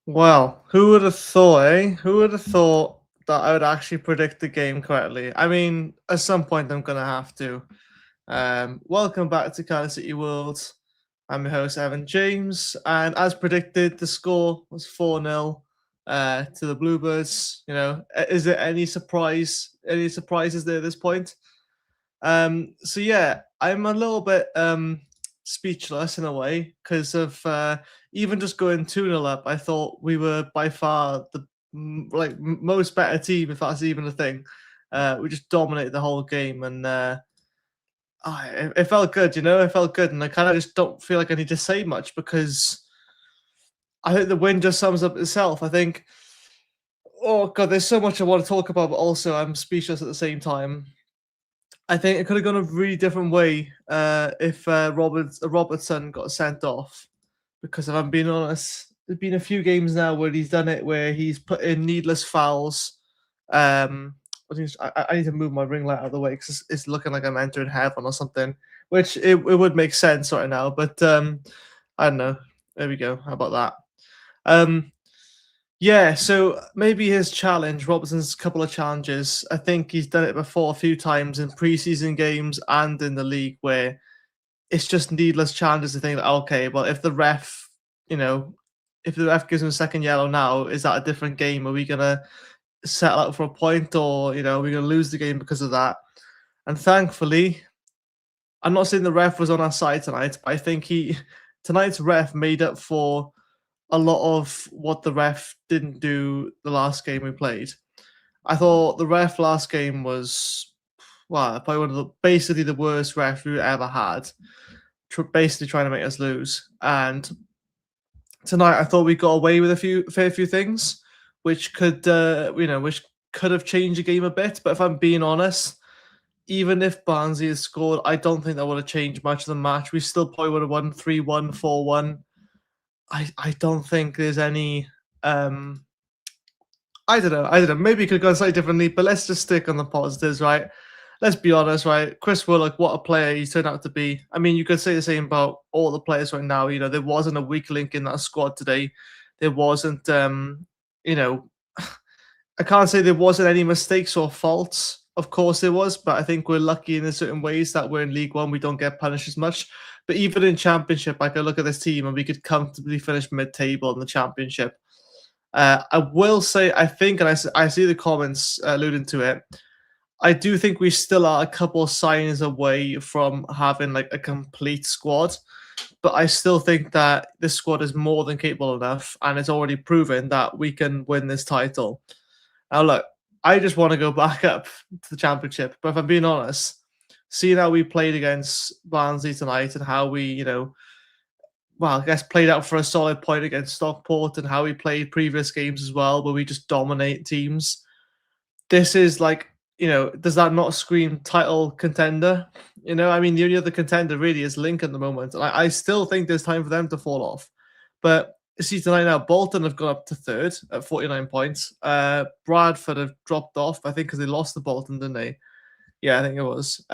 Well, who would have thought, eh? Who would have thought that I would actually predict the game correctly? I mean, at some point I'm gonna have to. Welcome back to Cardiff City World. I'm your host Evan James, and as predicted, the score was 4-0 to the Bluebirds. Is it any surprise? Any surprises there at this point? So yeah, I'm a little bit speechless in a way because of even just going 2-0 up. I thought we were by far the most better team, if that's even a thing. We just dominated the whole game, and it felt good. It felt good, and I kind of just don't feel like I need to say much because I think the win just sums up itself. I think. Oh god, there's so much I want to talk about, but also I'm speechless at the same time. I think it could have gone a really different way if Robertson got sent off. Because if I'm being honest, there's been a few games now where he's done it, where he's put in needless fouls. I need to move my ring light out of the way because it's looking like I'm entering heaven or something, which it would make sense right now. But I don't know. There we go. How about that? Yeah, so maybe his challenge, Robertson's couple of challenges. I think he's done it before a few times in preseason games and in the league where it's just needless challenges to think, okay, well, you know, if the ref gives him a second yellow now, is that a different game? Are we gonna settle out for a point, or are we gonna lose the game because of that? And thankfully, I'm not saying the ref was on our side tonight, but I think tonight's ref made up for a lot of what the ref didn't do the last game we played. I thought the ref last game was, well, probably basically the worst ref we ever had, basically trying to make us lose. And tonight, I thought we got away with a fair few things, which could, which could have changed the game a bit. But if I'm being honest, even if Barnsley had scored, I don't think that would have changed much of the match. We still probably would have won 3-1, 4-1. I don't think there's any. I don't know. Maybe it could have gone slightly differently, but let's just stick on the positives, right? Let's be honest, right? Chris Willock, what a player he's turned out to be. I mean, you could say the same about all the players right now. There wasn't a weak link in that squad today. There wasn't, I can't say there wasn't any mistakes or faults. Of course there was, but I think we're lucky in certain ways that we're in League One. We don't get punished as much. But even in Championship, I could look at this team and we could comfortably finish mid-table in the Championship. I will say, I think, and I see the comments alluding to it, I do think we still are a couple of signs away from having like a complete squad. But I still think that this squad is more than capable enough, and it's already proven that we can win this title. Now, look, I just want to go back up to the Championship. But if I'm being honest, seeing how we played against Barnsley tonight and how we, I guess played out for a solid point against Stockport and how we played previous games as well, where we just dominate teams. This is like, does that not scream title contender? I mean, the only other contender really is Lincoln at the moment. And I still think there's time for them to fall off. But see tonight now, Bolton have gone up to third at 49 points. Bradford have dropped off, I think, because they lost to Bolton, didn't they? Yeah, I think it was.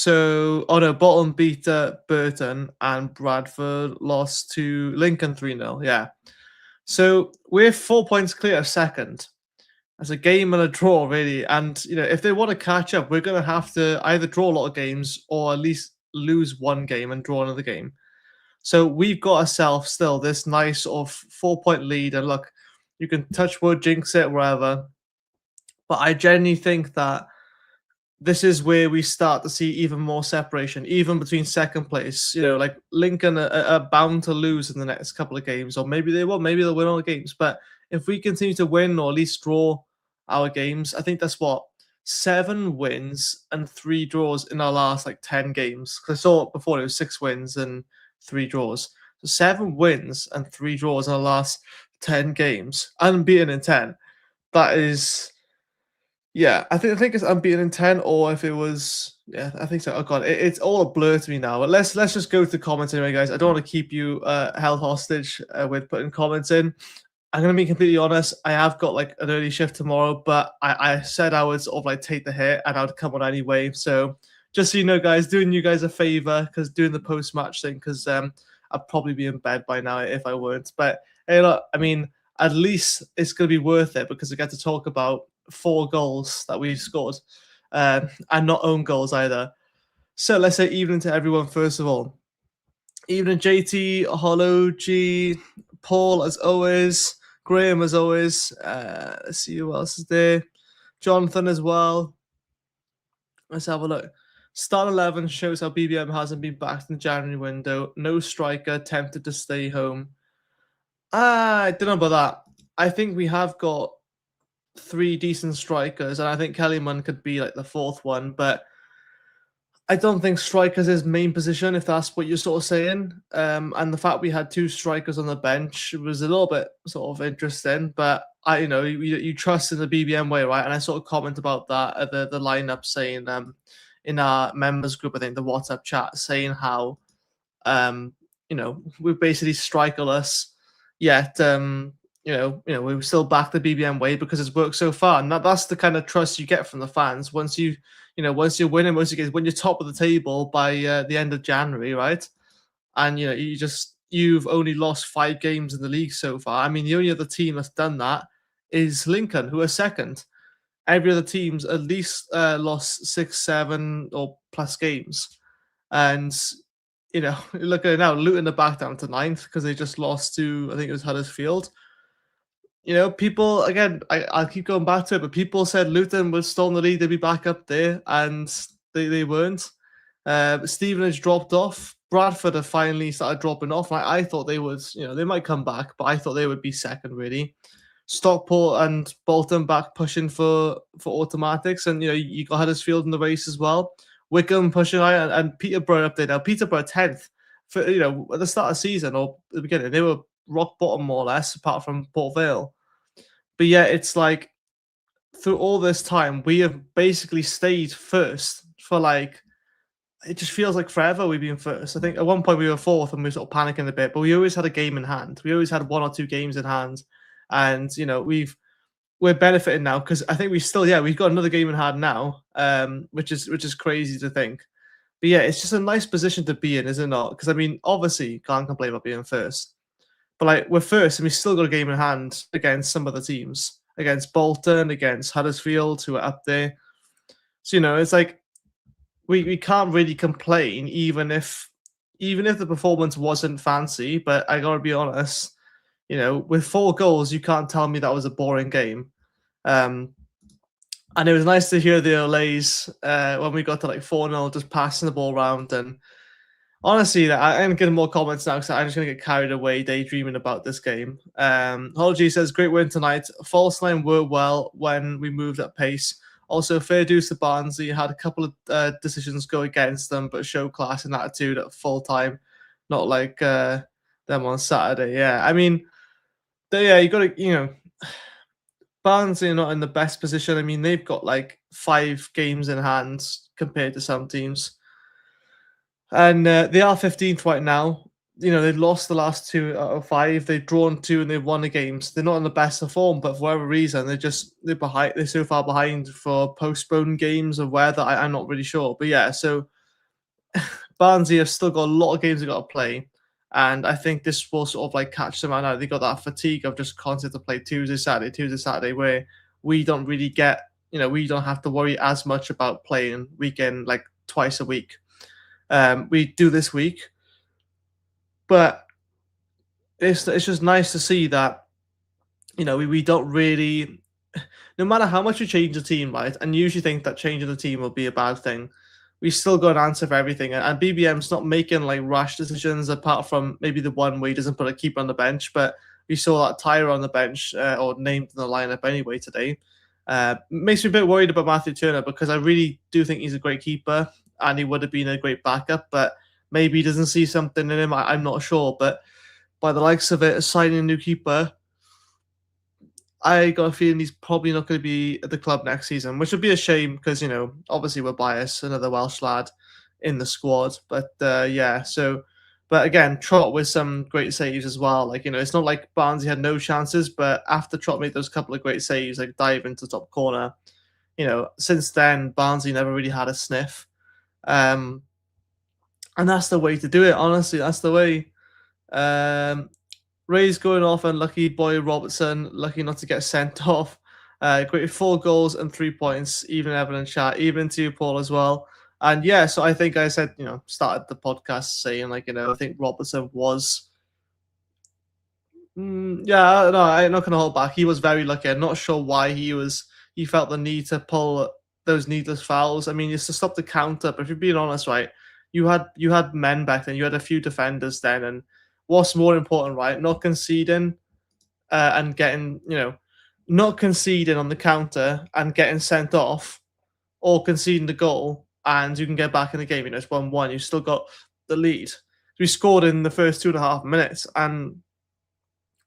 Bolton beat Burton and Bradford lost to Lincoln 3-0. Yeah. So we're 4 points clear of second. That's a game and a draw, really. And, if they want to catch up, we're going to have to either draw a lot of games or at least lose one game and draw another game. So we've got ourselves still this nice sort of 4-point lead. And look, you can touch wood, jinx it, wherever. But I genuinely think that this is where we start to see even more separation, even between second place. Like Lincoln are bound to lose in the next couple of games, or maybe they won't. Maybe they'll win all the games. But if we continue to win or at least draw our games, I think that's 7 wins and 3 draws in our last 10 games. Because I saw it before, it was 6 wins and 3 draws. So 7 wins and 3 draws in our last 10 games, unbeaten in 10. That is. Yeah, I think it's unbeaten in 10, or if it was, yeah, I think so. Oh god, it's all a blur to me now. But let's just go to the comments anyway, guys. I don't want to keep you held hostage with putting comments in. I'm gonna be completely honest. I have got an early shift tomorrow, but I said I would sort of take the hit and I would come on anyway. So just so you know, guys, doing you guys a favor because doing the post match thing, because I'd probably be in bed by now if I weren't. But Hey, look, I mean, at least it's going to be worth it because we get to talk about 4 goals that we scored, and not own goals either. So let's say evening to everyone first of all. Evening, JT, Hollow, G, Paul as always, Graham as always. Let's see who else is there. Jonathan as well. Let's have a look. Start 11 shows how BBM hasn't been backed in the January window. No striker tempted to stay home. I don't know about that. I think we have got 3 decent strikers, and I think Kellyman could be like the 4th one, but I don't think strikers is main position, if that's what you're sort of saying. And the fact we had 2 strikers on the bench was a little bit sort of interesting, but you trust in the BBM way, right? And I sort of comment about that at the lineup saying in our members group, I think the WhatsApp chat, saying how we're basically strikerless, yet we still back the BBM way because it's worked so far, and that's the kind of trust you get from the fans once once you're winning most of the games, when you're top of the table by the end of January, right? And you've only lost 5 games in the league so far. I mean, the only other team that's done that is Lincoln, who are second. Every other team's at least lost 6, 7 or plus games, and look at it now. Luton are back down to 9th because they just lost to, I think it was Huddersfield. People again. I'll keep going back to it, but people said Luton was still in the league; they'd be back up there, and they weren't. Stevenage dropped off. Bradford have finally started dropping off. I thought they would, they might come back, but I thought they would be second really. Stockport and Bolton back pushing for automatics, and you got Huddersfield in the race as well. Wickham pushing out, and Peterborough up there now. Peterborough 10th for at the start of the season or the beginning, they were rock bottom more or less, apart from Port Vale. But yeah, it's like through all this time, we have basically stayed first for it just feels like forever we've been first. I think at one point we were 4th and we were sort of panicking a bit, but we always had a game in hand. We always had 1 or 2 games in hand. And we're benefiting now because I think we've got another game in hand now, which is crazy to think. But yeah, it's just a nice position to be in, is it not? Because I mean, obviously, can't complain about being first. But we're first, and we still got a game in hand against some other teams, against Bolton, against Huddersfield, who are up there. So it's like we can't really complain, even if the performance wasn't fancy. But I gotta be honest, with 4 goals, you can't tell me that was a boring game. And it was nice to hear the Olays when we got to 4-0, just passing the ball around. And honestly, I'm getting more comments now because I'm just going to get carried away daydreaming about this game. Holgy says, great win tonight. False line worked well when we moved at pace. Also, fair dues to Barnsley. Had a couple of decisions go against them, but show class and attitude at full time. Not like them on Saturday. Yeah, I mean, you got to, Barnsley are not in the best position. I mean, they've got 5 games in hand compared to some teams. And they are 15th right now. They've lost the last 2 out of 5. They've drawn 2 and they've won a game. So they're not in the best of form, but for whatever reason, they're behind. They're so far behind for postponed games or whether I'm not really sure. But yeah, so Barnsley have still got a lot of games they've got to play. And I think this will sort of catch them out now. They got that fatigue of just constantly to play Tuesday, Saturday, where we don't really get, we don't have to worry as much about playing weekend twice a week. We do this week, but it's just nice to see that, we don't really, no matter how much you change the team, right? And you usually think that changing the team will be a bad thing. We still got an answer for everything, and BBM's not making rash decisions apart from maybe the one where he doesn't put a keeper on the bench. But we saw that Tyre on the bench or named in the lineup anyway today. Makes me a bit worried about Matthew Turner because I really do think he's a great keeper and he would have been a great backup. But maybe he doesn't see something in him. I'm not sure. But by the likes of it, signing a new keeper, I got a feeling he's probably not going to be at the club next season, which would be a shame because, obviously we're biased, another Welsh lad in the squad. But but again, Trott with some great saves as well. It's not like Barnsley had no chances, but after Trott made those couple of great saves, dive into the top corner, since then, Barnsley never really had a sniff. And that's the way to do it, honestly. That's the way. Ray's going off, and lucky boy Robertson, lucky not to get sent off. Great 4 goals and 3 points, even Evan and chat, even to you, Paul, as well. And yeah, so I think I said, started the podcast saying, like, I think Robertson was. Yeah, no, I'm not going to hold back. He was very lucky. I'm not sure why he felt the need to pull those needless fouls. I mean, it's to stop the counter. But if you're being honest, right, you had men back then. You had a few defenders then, and what's more important, right? Not conceding and getting, not conceding on the counter and getting sent off, or conceding the goal and you can get back in the game. It's 1-1. You've still got the lead. We scored in the first 2.5 minutes, and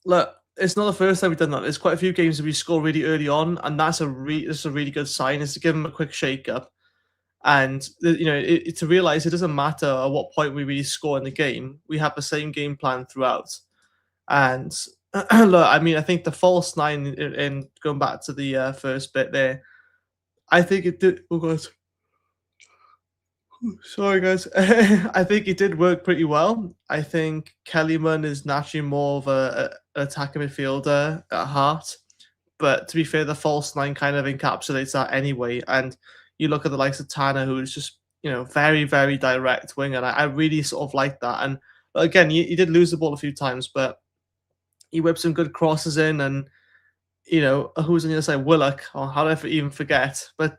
look, it's not the first time we've done that. There's quite a few games that we score really early on, and that's a really good sign. Is to give them a quick shake up, and to realize it doesn't matter at what point we really score in the game. We have the same game plan throughout. And look, I mean, I think the false nine in going back to the first bit there, I think it did. Oh god, sorry guys. I think it did work pretty well. I think Kellyman is naturally more of an attacking midfielder at heart. But to be fair, the false nine kind of encapsulates that anyway. And you look at the likes of Tanner, who is just, very, very direct winger. And I really sort of like that. And again, he did lose the ball a few times, but he whipped some good crosses in. And, who's on the other side? Willock. Oh, how did I even forget? But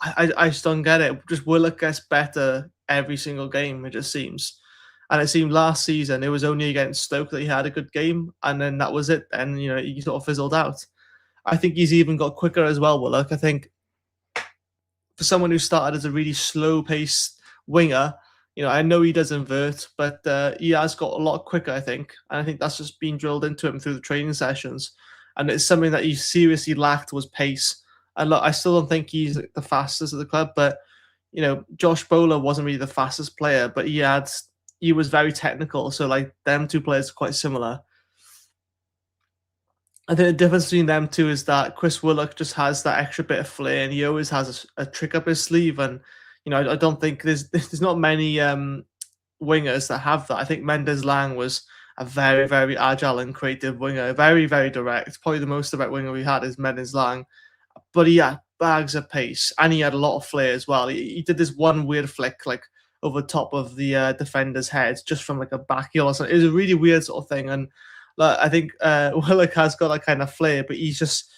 I just don't get it. Just Willock gets better every single game, it just seems. And it seemed last season it was only against Stoke that he had a good game, and then that was it. And he sort of fizzled out. I think he's even got quicker as well, Willock. I think for someone who started as a really slow-paced winger, I know he does invert, but he has got a lot quicker, I think. And I think that's just been drilled into him through the training sessions. And it's something that he seriously lacked was pace. And look, I still don't think he's the fastest at the club, but Josh Bowler wasn't really the fastest player, but he was very technical. So like them two players are quite similar. I think the difference between them two is that Chris Willock just has that extra bit of flair, and he always has a trick up his sleeve. And I don't think there's not many wingers that have that. I think Mendes Lang was a very, very agile and creative winger, very, very direct. Probably the most direct winger we had is Mendes Lang. But he had bags of pace, and he had a lot of flair as well. He did this one weird flick, like over top of the defender's head, just from like a back heel or something. It was a really weird sort of thing, and I think Willock has got that kind of flair, but he's just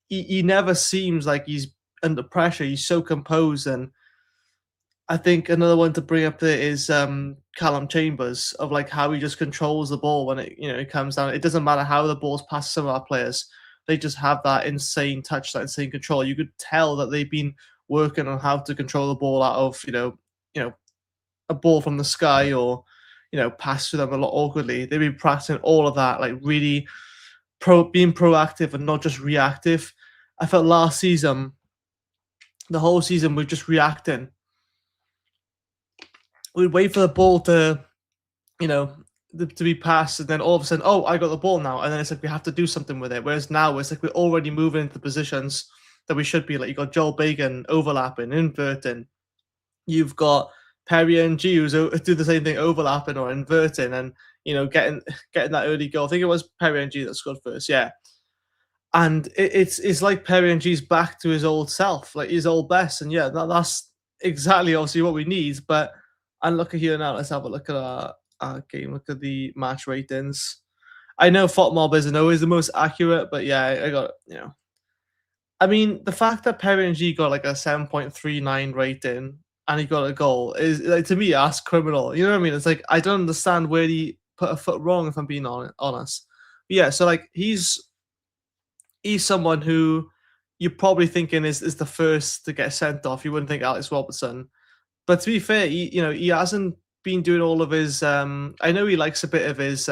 he never seems like he's under pressure. He's so composed, and I think another one to bring up there is Callum Chambers, of like how he just controls the ball when it comes down. It doesn't matter how the ball's past some of our players. They just have that insane touch, that insane control. You could tell that they've been working on how to control the ball out of, a ball from the sky, or, pass to them a lot awkwardly. They've been practicing all of that, like really being proactive and not just reactive. I felt last season, the whole season, we're just reacting. We'd wait for the ball to, to be passed, and then all of a sudden, oh, I got the ball now, and then it's like we have to do something with it. Whereas now it's like we're already moving into positions that we should be. Like you got Joel Bagan overlapping, inverting. You've got Perry and G who's do the same thing, overlapping or inverting, and getting that early goal. I think it was Perry and G that scored first, yeah. And it's like Perry and G's back to his old self, like his old best, and yeah, that's exactly obviously what we need. But and look at here now. Let's have a look at our game. Look at the match ratings. I know FOTMob isn't always the most accurate, but yeah, I got I mean, the fact that Perry and G got like a 7.39 rating and he got a goal is, like, to me, that's criminal. You know what I mean? It's like I don't understand where he put a foot wrong, if I'm being honest. But yeah, so like he's someone who you're probably thinking is the first to get sent off. You wouldn't think Alex Robertson. But to be fair, he hasn't been doing all of his. I know he likes a bit of his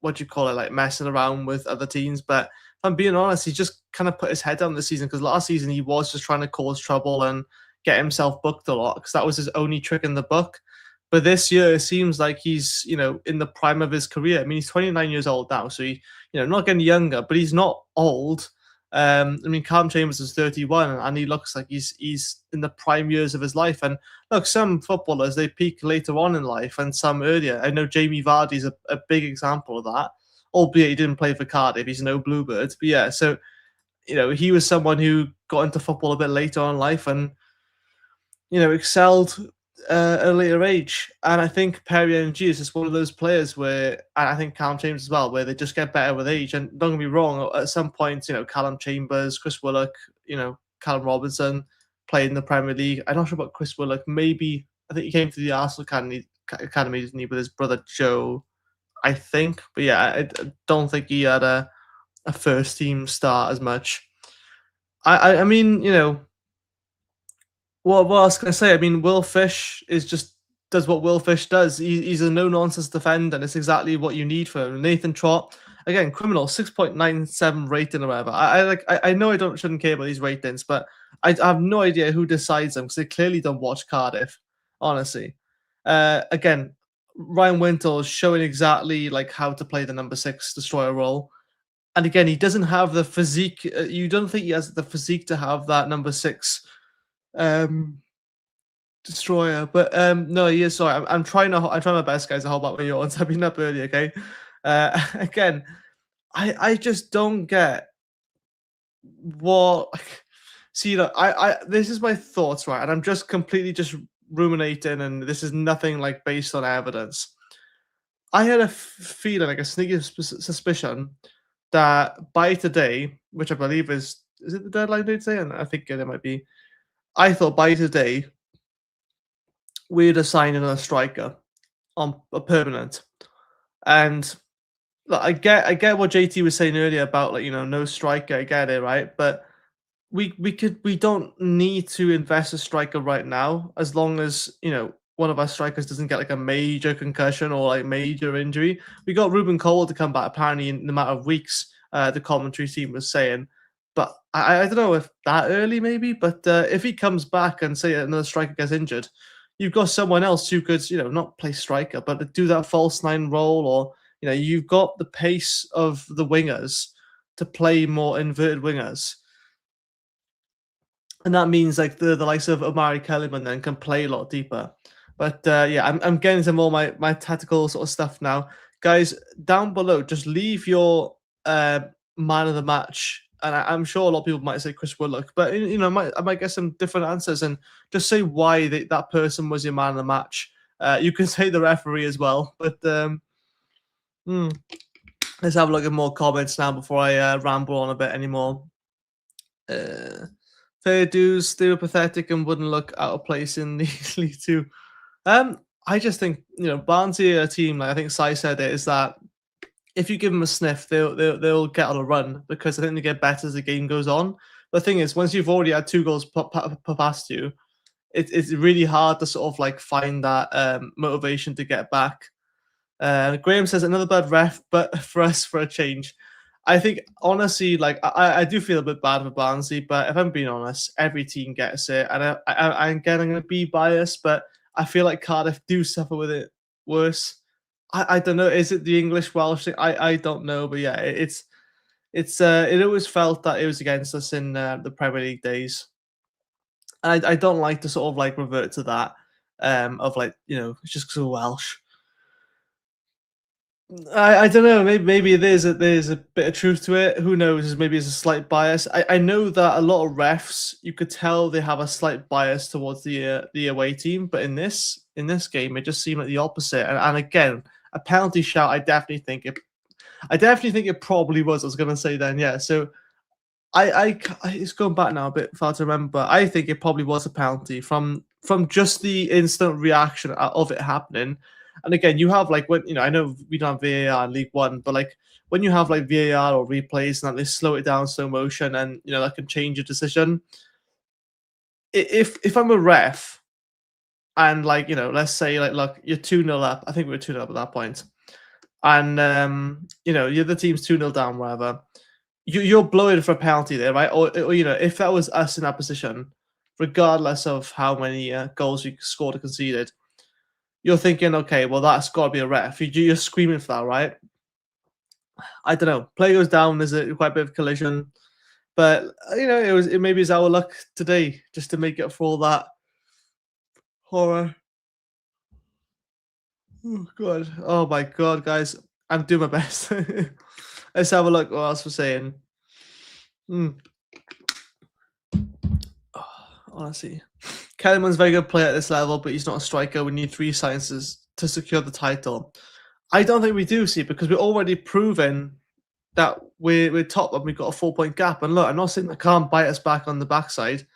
what do you call it, like messing around with other teams. But if I'm being honest, he just kind of put his head down this season, because last season he was just trying to cause trouble and get himself booked a lot, because that was his only trick in the book. But this year it seems like he's in the prime of his career. I mean, he's 29 years old now, so he not getting younger, but he's not old. I mean, Callum Chambers is 31, and he looks like he's in the prime years of his life. And look, some footballers, they peak later on in life, and some earlier. I know Jamie Vardy's a big example of that. albeit he didn't play for Cardiff. He's no Bluebirds, but yeah. So he was someone who got into football a bit later on in life and excelled at a later age. And I think Perry NG is just one of those players where, and I think Callum Chambers as well, where they just get better with age. And don't get me wrong, at some point, Callum Chambers, Chris Willock, Callum Robinson played in the Premier League. I'm not sure about Chris Willock. Maybe, I think he came to the Arsenal Academy didn't he, with his brother Joe, I think. But yeah, I don't think he had a first team start as much. I mean, what else can I say? I mean, Will Fish does what Will Fish does. He's a no-nonsense defender, and it's exactly what you need for him. Nathan Trott, again, criminal, 6.97 rating or whatever. I know I shouldn't care about these ratings, but I have no idea who decides them because they clearly don't watch Cardiff, honestly. Again, Ryan Wintle is showing exactly like how to play the number 6 destroyer role. And again, he doesn't have the physique. You don't think he has the physique to have that number 6 destroyer, but no, yeah, sorry. I'm trying my best, guys. I hold back my yawns. I've been up early, okay. Again, I just don't get what. See, this is my thoughts, right? And I'm just completely just ruminating, and this is nothing like based on evidence. I had a feeling, like a sneaky suspicion, that by today, which I believe is it the deadline day today? And I think it might be. I thought by today we'd assign another striker on a permanent. And look, I get what JT was saying earlier about no striker. I get it, right? But we don't need to invest a striker right now as long as one of our strikers doesn't get like a major concussion or like major injury. We got Ruben Cole to come back apparently in a matter of weeks. The commentary team was saying. But I don't know if that early maybe, but if he comes back and say another striker gets injured, you've got someone else who could, not play striker, but do that false 9 role, or you've got the pace of the wingers to play more inverted wingers, and that means like the likes of Omari Kellyman then can play a lot deeper. But yeah, I'm getting into more my tactical sort of stuff now, guys. Down below, just leave your man of the match. And I'm sure a lot of people might say Chris Willock, but I might get some different answers, and just say why that person was your man of the match. You can say the referee as well, but let's have a look at more comments now before I ramble on a bit anymore. Fair dues, they were pathetic and wouldn't look out of place in the League Two. I just think Barnsley are a team, like I think Sai said it, is that if you give them a sniff, they'll get on a run, because I think they get better as the game goes on. The thing is, once you've already had 2 goals past you, it's really hard to sort of like find that motivation to get back. Graham says another bad ref, but for us for a change. I think honestly, like I do feel a bit bad for Barnsley, but if I'm being honest, every team gets it, and I'm going to be biased, but I feel like Cardiff do suffer with it worse. I don't know. Is it the English Welsh thing? I don't know, but yeah, it always felt that it was against us in the Premier League days. And I don't like to sort of like revert to that of like it's just because of Welsh. I don't know. Maybe there's a bit of truth to it. Who knows? Maybe it's a slight bias. I know that a lot of refs, you could tell they have a slight bias towards the away team, but in this game, it just seemed like the opposite. And again, a penalty shout. I definitely think it probably was. I was gonna say then, yeah. So it's going back now a bit far to remember. But I think it probably was a penalty from just the instant reaction of it happening. And again, you have like when I know we don't have VAR in League One, but like when you have like VAR or replays and that they slow it down slow motion, and that can change your decision. If I'm a ref, and like let's say like look, you're 2-0 up. I think we were 2-0 up at that point, and the other team's 2-0 down, whatever. You're blowing for a penalty there, right? Or if that was us in that position, regardless of how many goals we scored or conceded, you're thinking, okay, well that's got to be a ref. You're screaming for that, right? I don't know. Play goes down. There's quite a bit of collision, but it maybe it's our luck today just to make up for all that horror. Oh god! Oh my god, guys! I'm doing my best. Let's have a look what else we're saying. Hmm. Oh, honestly. Kellerman's a very good player at this level, but he's not a striker. We need 3 sciences to secure the title. I don't think we do, see, because we're already proven that we're top and we've got a 4-point gap. And look, I'm not saying that can't bite us back on the backside,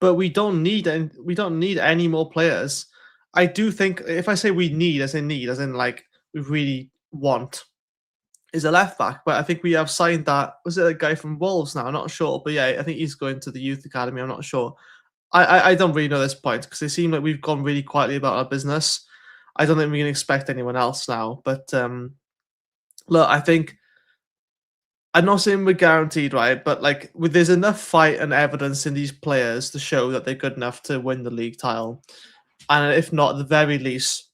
but we don't need any more players. I do think if I say we need, as in like we really want, is a left back. But I think we have signed that. Was it a guy from Wolves now? I'm not sure, but yeah, I think he's going to the youth academy. I'm not sure. I don't really know this point because it seems like we've gone really quietly about our business. I don't think we can expect anyone else now. But look, I think I'm not saying we're guaranteed, right? But like, there's enough fight and evidence in these players to show that they're good enough to win the league title, and if not, at the very least,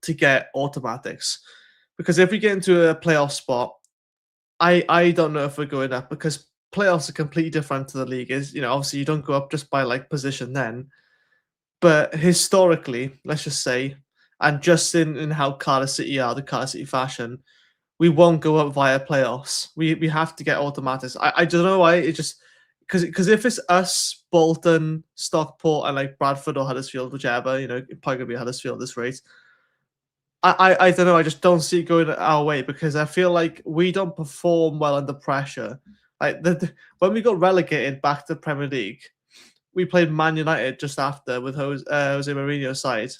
to get automatics. Because if we get into a playoff spot, I don't know if we're going up because playoffs are completely different to the league. Is obviously you don't go up just by like position then, but historically, let's just say, and just in how Cardiff City are, the Cardiff City fashion, we won't go up via playoffs. We have to get automatics. I don't know why. It just because if it's us, Bolton, Stockport, and like Bradford or Huddersfield, whichever, it's probably gonna be Huddersfield at this rate. I don't know. I just don't see it going our way because I feel like we don't perform well under pressure. Like when we got relegated back to Premier League, we played Man United just after with Jose Mourinho's side,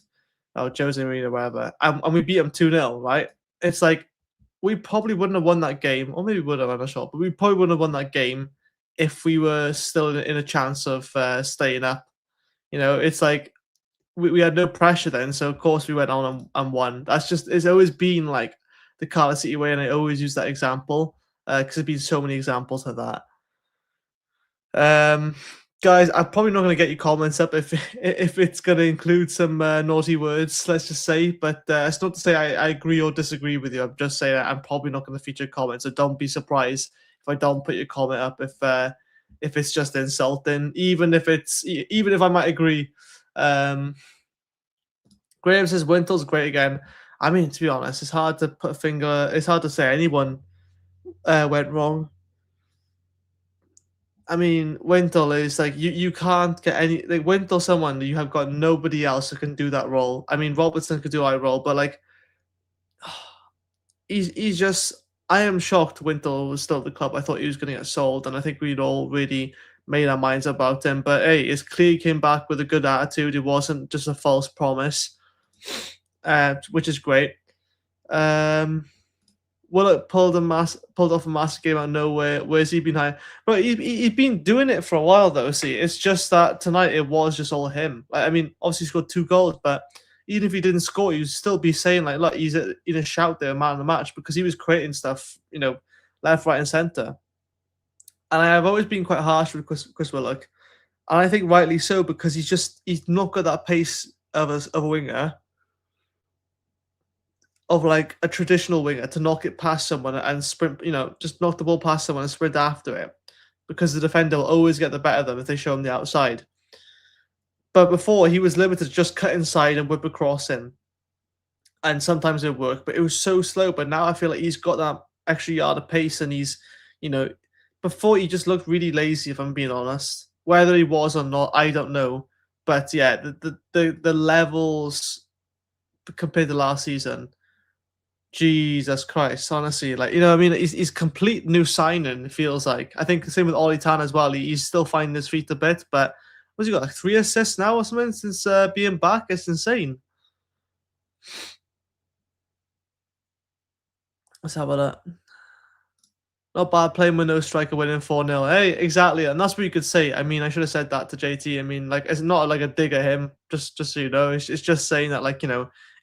or Jose Mourinho, whatever, and we beat them 2-0, right? It's like we probably wouldn't have won that game, or maybe we would have, I'm not sure, but we probably wouldn't have won that game if we were still in a chance of staying up. It's like we had no pressure then, so of course we went on and won. It's always been like the Cardiff City way, and I always use that example because there's been so many examples of that. Guys, I'm probably not going to get your comments up if it's going to include some naughty words, let's just say. But it's not to say I agree or disagree with you. I'm just saying I'm probably not going to feature comments, so don't be surprised if I don't put your comment up if it's just insulting, even if I might agree. Graham says Wintel's great again. I mean, to be honest, it's hard to put a finger. It's hard to say anyone went wrong. I mean, Wintle is like you can't get any like Wintle someone you have got nobody else who can do that role. I mean, Robertson could do our role, but like he's just. I am shocked Wintle was still at the club. I thought he was going to get sold, and I think we'd all really made our minds about him. But hey, it's clear he came back with a good attitude. It wasn't just a false promise, which is great. Willock pulled off a massive game out of nowhere. Where's he been high? But he's been doing it for a while though. See, it's just that tonight it was just all him. I mean, obviously he scored 2 goals, but even if he didn't score, you'd still be saying like, look, he's in a shout there, man of the match, because he was creating stuff, left, right, and centre. And I have always been quite harsh with Chris Willock, and I think rightly so because he's not got that pace of a winger. Of like a traditional winger to knock it past someone and sprint, just knock the ball past someone and sprint after it, because the defender will always get the better of them if they show him the outside. But before he was limited to just cut inside and whip across in, and sometimes it worked, but it was so slow. But now I feel like he's got that extra yard of pace, and he's, before he just looked really lazy. If I'm being honest, whether he was or not, I don't know. But yeah, the levels compared to last season. Jesus Christ, honestly, like what I mean, he's complete new signing. It feels like. I think the same with Ollie Tan as well. He's still finding his feet a bit, but what's he got, like 3 assists now or something since being back? It's insane. Let's have a look. Not bad playing with no striker, winning 4-0. Hey, exactly, and that's what you could say. I mean, I should have said that to JT. I mean, like, it's not like a dig at him. Just so you know, it's just saying that, like,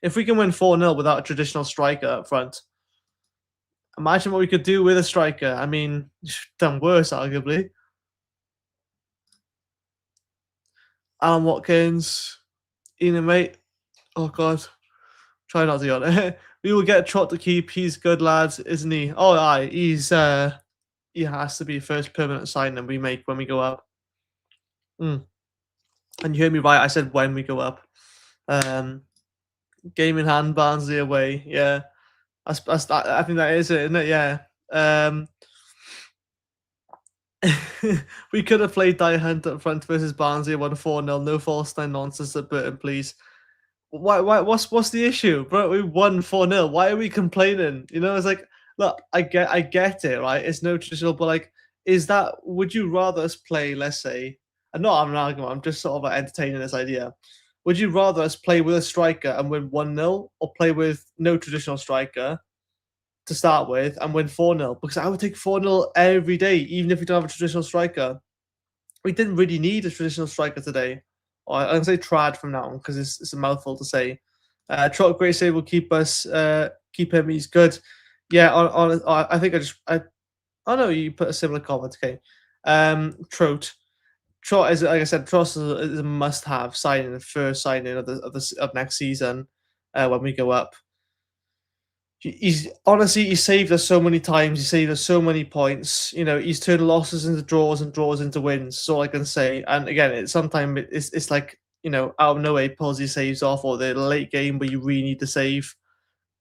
if we can win 4-0 without a traditional striker up front, imagine what we could do with a striker. I mean, done worse, arguably. Alan Watkins, Ian, mate. Oh, God. Try not to yawn. We will get Trot to keep. He's good, lads, isn't he? Oh, aye. He has to be first permanent signing we make when we go up. And you heard me right. I said when we go up. Game in hand, Barnsley away. Yeah. I think that is it, isn't it? Yeah. Um, we could have played Die Hunt up front versus Barnsley, won 4-0. No false nine nonsense at Burton, please. Why? What's the issue, bro? We won 4-0. Why are we complaining? You know, it's like, look, I get it, right? It's no traditional, but like, is that? Would you rather us play? Let's say, and not I'm an argument. I'm just sort of like entertaining this idea. Would you rather us play with a striker and win 1-0, or play with no traditional striker to start with and win 4-0? Because I would take 4-0 every day, even if we don't have a traditional striker. We didn't really need a traditional striker today. Or I'm gonna say trad from now on because it's a mouthful to say. Trot Great Save will keep us keep him. He's good. Yeah, I think I know you put a similar comment. Okay, Trot is, like I said, Trot is a must-have signing, the first signing of next season when we go up. He's honestly, he saved us so many times. He saved us so many points. You know, he's turned losses into draws and draws into wins. That's all I can say. And again, sometimes it's like, you know, out of nowhere he pulls his saves off, or the late game where you really need to save.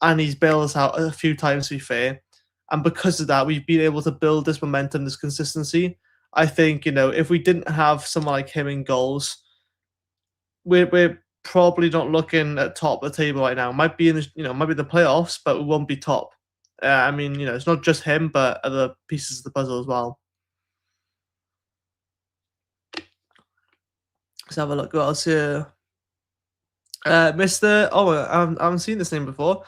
And he's bailed us out a few times, to be fair. And because of that, we've been able to build this momentum, this consistency. I think, you know, if we didn't have someone like him in goals, we're probably not looking at top of the table right now. Might be in the, you know, might be the playoffs, but we won't be top. I mean, you know, it's not just him, but other pieces of the puzzle as well. Let's have a look. What else here? Mr. Oh, I haven't seen this name before.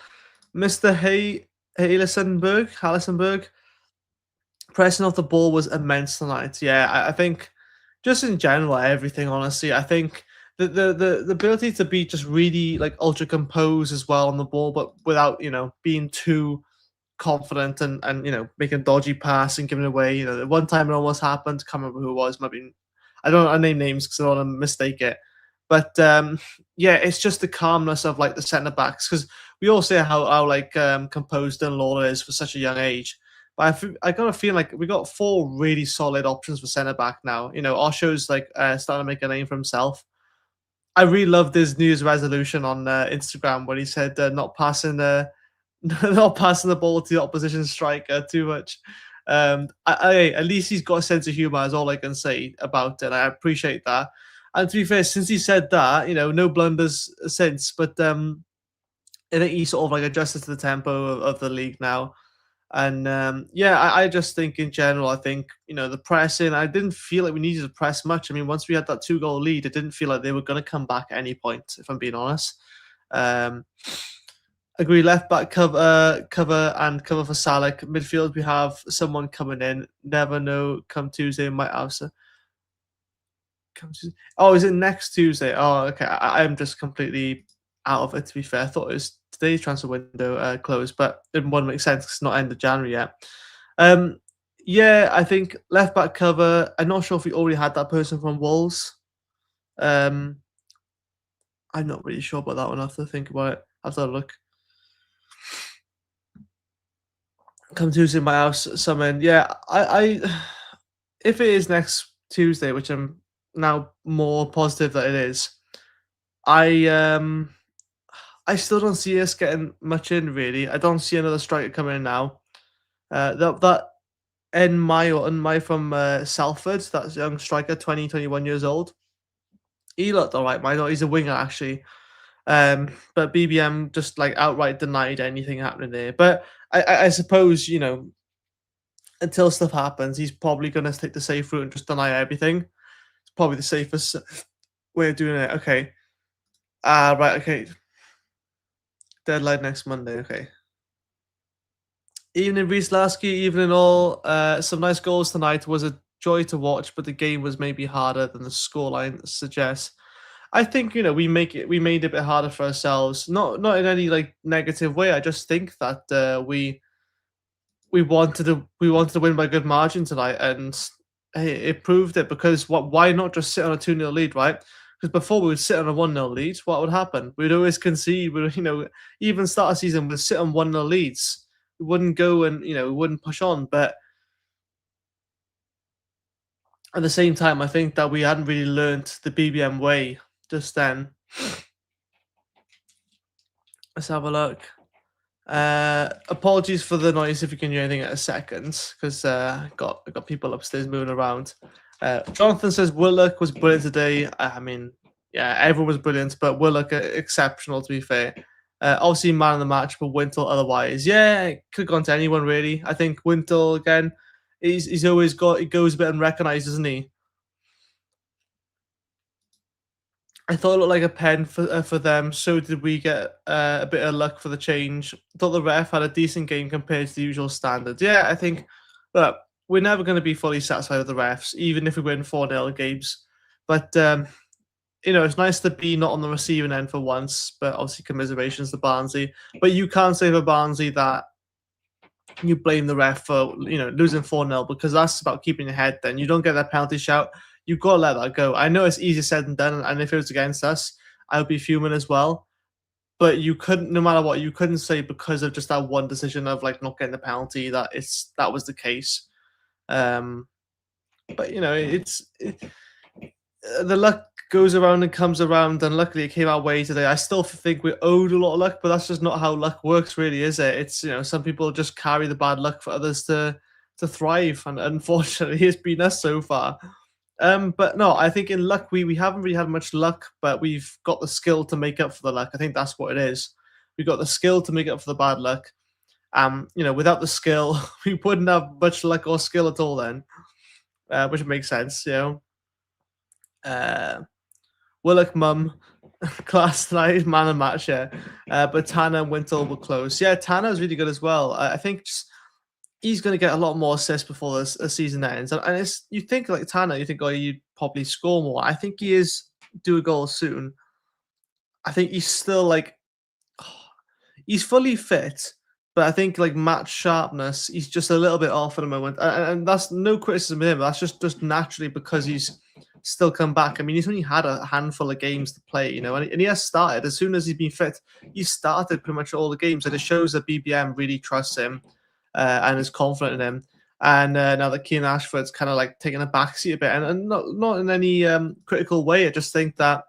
Mr. Hallisonberg. Pressing off the ball was immense tonight. Yeah, I think just in general, everything. Honestly, I think the ability to be just really like ultra composed as well on the ball, but without, you know, being too confident and you know, making a dodgy pass and giving away. You know, the one time it almost happened. Can't remember who it was. Maybe I don't. I name names because I don't want to mistake it. But yeah, it's just the calmness of like the centre backs, because we all say how like composed and Lawler is for such a young age. But I got a feeling like we got four really solid options for centre back now. You know, Osho's like starting to make a name for himself. I really loved his New Year's resolution on Instagram when he said not passing not passing the ball to the opposition striker too much. At least he's got a sense of humor, is all I can say about it. I appreciate that. And to be fair, since he said that, you know, no blunders since. But I think he sort of like adjusted to the tempo of the league now. And yeah, I just think in general, I think, you know, the pressing, I didn't feel like we needed to press much. I mean, once we had that 2-goal lead, it didn't feel like they were going to come back at any point, if I'm being honest. Agree, left back cover and cover for Salak. Midfield, we have someone coming in. Never know. Come Tuesday, might have some. Come Tuesday. Oh, is it next Tuesday? Oh, okay. I'm just completely out of it, to be fair. I thought it was today's transfer window closed, but it wouldn't make sense because it's not end of January yet. Yeah, I think left back cover. I'm not sure if we already had that person from Wolves. I'm not really sure about that one. I have to think about it. I have to have a look. Come Tuesday, my house, summon. Yeah, I if it is next Tuesday, which I'm now more positive that it is, I I still don't see us getting much in really. I don't see another striker coming in now. That Enmy from Salford, that young striker, 21 years old. He looked alright, man. He's a winger actually. But BBM just like outright denied anything happening there. But I suppose, you know, until stuff happens, he's probably going to take the safe route and just deny everything. It's probably the safest way of doing it. Okay. Right. Okay. Deadline next Monday. Okay. Evening, Reese Lasky. Evening, all. Some nice goals tonight. Was a joy to watch, but the game was maybe harder than the scoreline suggests. I think, you know, we made it a bit harder for ourselves. Not in any like negative way. I just think that we wanted to win by good margin tonight, and hey, it proved it. Because why not just sit on a 2-0 lead, right? Because before we would sit on a 1-0 lead, what would happen? We'd always concede. You know, even start a season we'd sit on 1-0 leads. We wouldn't go and, you know, we wouldn't push on. But at the same time, I think that we hadn't really learnt the BBM way just then. Let's have a look. Apologies for the noise if you can hear anything at a second, because got people upstairs moving around. Jonathan says Willock was brilliant today. I mean, yeah, everyone was brilliant, but Willock exceptional to be fair. Obviously, man of the match, but Wintle otherwise, yeah, it could have gone to anyone really. I think Wintle again, he's always he goes a bit unrecognised, doesn't he? I thought it looked like a pen for them. So did we get a bit of luck for the change. Thought the ref had a decent game compared to the usual standards. Yeah, I think look, we're never going to be fully satisfied with the refs, even if we win 4-0 games. But it's nice to be not on the receiving end for once. But obviously, commiserations to Barnsley. But you can't say for Barnsley that you blame the ref for losing 4-0 because that's about keeping your head. Then you don't get that penalty shout. You've got to let that go. I know it's easier said than done, and if it was against us, I would be fuming as well. But you couldn't, no matter what, you couldn't say because of just that one decision of like not getting the penalty that was the case. Um, but the luck goes around and comes around, and luckily it came our way today. I still think we're owed a lot of luck, but that's just not how luck works, really, is it? It's some people just carry the bad luck for others to thrive, and unfortunately, it's been us so far. But no, I think in luck we haven't really had much luck, but we've got the skill to make up for the luck. I think that's what it is. We've got the skill to make up for the bad luck. Without the skill, we wouldn't have much luck or skill at all then, which makes sense, Willock mum, class tonight, man and match, yeah. But Tanner and Wintle were close. Yeah, Tanner's really good as well. I think he's going to get a lot more assists before this season ends. And it's you think like Tanner, you think, oh, you'd probably score more. I think he is due a goal soon. I think he's still like he's fully fit, but I think like match sharpness, he's just a little bit off at the moment. And that's no criticism of him. That's just naturally because he's still come back. I mean, he's only had a handful of games to play, and he has started. As soon as he's been fit, he started pretty much all the games. And it shows that BBM really trusts him and is confident in him. And now that Keenan Ashford's kind of like taking a backseat a bit, and not in any critical way. I just think that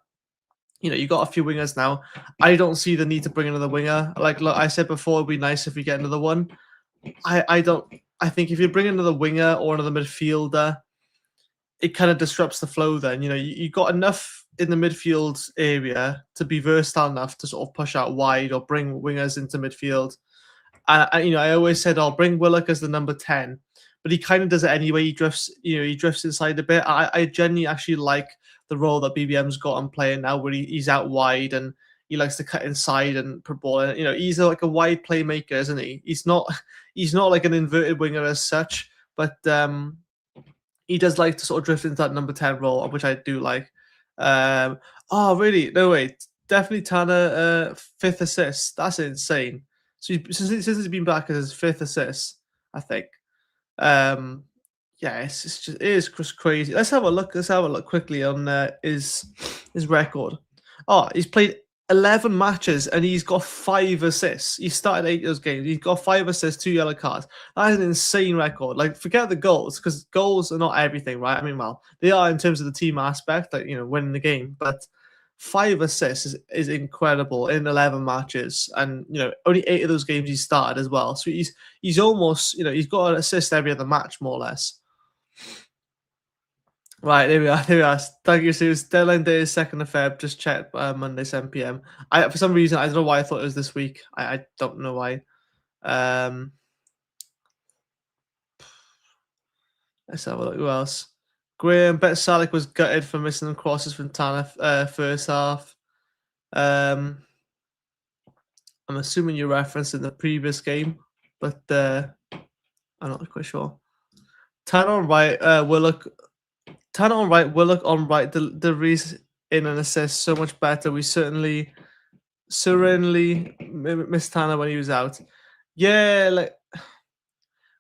you got a few wingers now. I don't see the need to bring another winger. Like look, I said before, it'd be nice if we get another one. I don't. I think if you bring another winger or another midfielder, it kind of disrupts the flow. Then you got enough in the midfield area to be versatile enough to sort of push out wide or bring wingers into midfield. I always said I'll bring Willock as the number 10, but he kind of does it anyway. He drifts inside a bit. I genuinely actually like the role that BBM's got on playing now, where he's out wide and he likes to cut inside and put ball in. He's like a wide playmaker, isn't he? He's not like an inverted winger as such, but he does like to sort of drift into that number 10 role, which I do like. Oh, really? No, wait. Definitely Tanner, 5th assist. That's insane. So since he's been back as his 5th assist, I think. Yeah, it is just crazy. Let's have a look. Let's have a look quickly on his record. Oh, he's played 11 matches and he's got 5 assists. He started 8 of those games. He's got 5 assists, 2 yellow cards. That is an insane record. Like, forget the goals, because goals are not everything, right? I mean, well, they are in terms of the team aspect, like winning the game, but 5 assists is incredible in 11 matches, and only 8 of those games he started as well. So he's almost he's got an assist every other match more or less. Right, there we are. There we are. Thank you, Sue. Deadline day is 2nd of Feb. Just check Monday 7 p.m. For some reason I don't know why I thought it was this week. I don't know why. Let's have a look. Who else? Graham, Bet Salik was gutted for missing crosses from Tanner first half. I'm assuming you're referencing the previous game, but I'm not quite sure. Tanner on right, Willock. Tanner on right, Willock on right. The reason in an assist so much better. We certainly missed Tanner when he was out. Yeah, like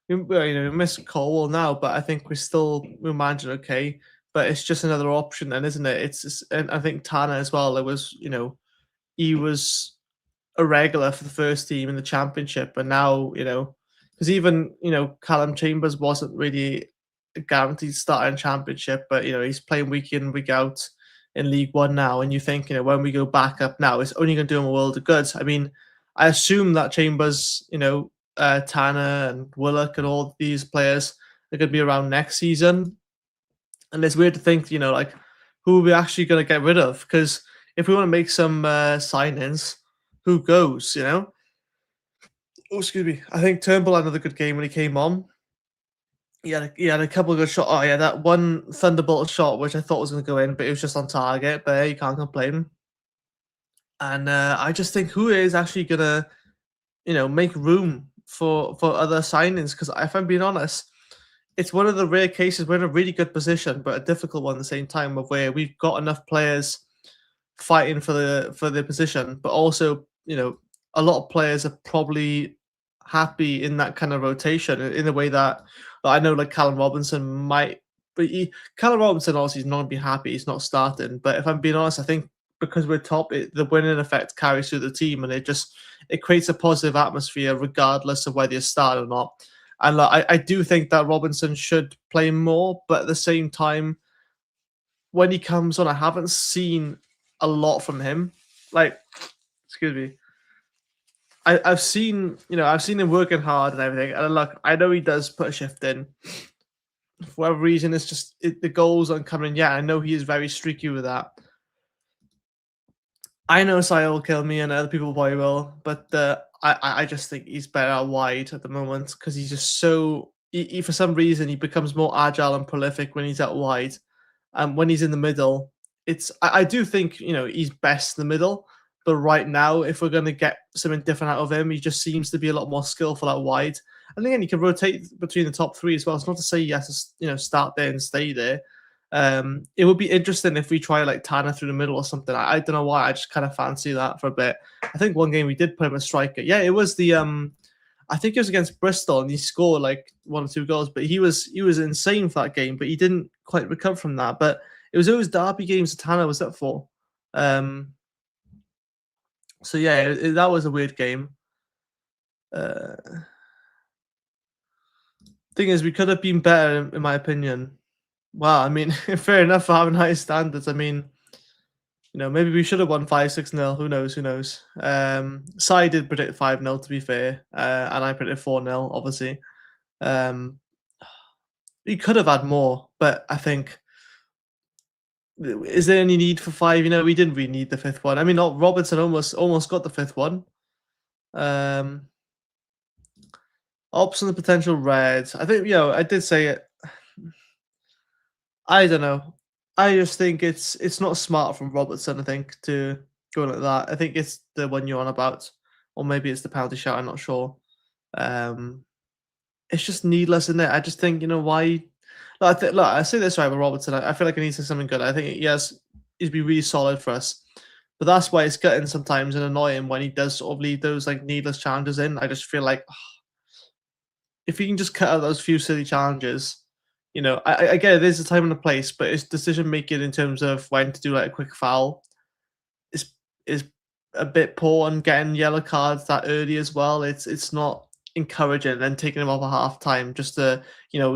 we missed Colwell now, but I think we're managing okay. But it's just another option, then, isn't it? And I think Tanner as well. It was he was a regular for the first team in the championship, and now because even Callum Chambers wasn't really a guaranteed starter in championship, but he's playing week in week out in League One now, and you think when we go back up now, it's only going to do him a world of good. I mean, I assume that Chambers, Tanner and Willock and all these players are going to be around next season. And it's weird to think, like who are we actually going to get rid of? Because if we want to make some signings, who goes? Oh, excuse me. I think Turnbull had another good game when he came on. He had a couple of good shots. Oh yeah, that one thunderbolt shot which I thought was going to go in, but it was just on target. But hey, you can't complain. And I just think who is actually going to, make room for other signings? Because if I'm being honest, it's one of the rare cases we're in a really good position, but a difficult one at the same time, of where we've got enough players fighting for the position, but also a lot of players are probably happy in that kind of rotation in a way that I know like Callum Robinson might, but Callum Robinson obviously is not going to be happy. He's not starting, but if I'm being honest, I think because we're top, the winning effect carries through the team, and it creates a positive atmosphere regardless of whether you start or not. And I do think that Robinson should play more, but at the same time, when he comes on, I haven't seen a lot from him. Like, excuse me. I've seen him working hard and everything. And look, I know he does put a shift in. For whatever reason, it's just the goals aren't coming yet. I know he is very streaky with that. I know Sai will kill me and other people probably will, but I just think he's better out wide at the moment because he's just so. For some reason, he becomes more agile and prolific when he's out wide. And when he's in the middle, I do think he's best in the middle. But right now, if we're going to get something different out of him, he just seems to be a lot more skillful out wide. And again, he can rotate between the top three as well. It's not to say he has to start there and stay there. It would be interesting if we try like Tanner through the middle or something. I don't know why. I just kind of fancy that for a bit. I think one game we did put him a striker. Yeah, it was the I think it was against Bristol, and he scored like 1 or 2 goals. But he was insane for that game. But he didn't quite recover from that. But it was those derby games that Tanner was up for. So yeah, that was a weird game. Thing is, we could have been better, in my opinion. Well, I mean, fair enough for having high standards. I mean, maybe we should have won 5-6-0. Who knows? Who knows? Sai did predict 5-0, to be fair, and I predicted 4-0. Obviously, we could have had more, but I think. Is there any need for 5? We didn't really need the 5th one. I mean, Robertson almost got the 5th one. Ops on the potential reds. I think I did say it. I don't know. I just think it's not smart from Robertson. I think to go like that. I think it's the one you're on about, or maybe it's the penalty shot. I'm not sure. It's just needless, isn't it? I just think why. Look, I say this right with Robertson. I feel like he needs something good. I think he's been really solid for us. But that's why it's gutting sometimes and annoying when he does sort of leave those like needless challenges in. I just feel like if he can just cut out those few silly challenges, I get it, there's a time and a place, but his decision making in terms of when to do like a quick foul is a bit poor, and getting yellow cards that early as well. It's not encouraging, and taking him off at half time just to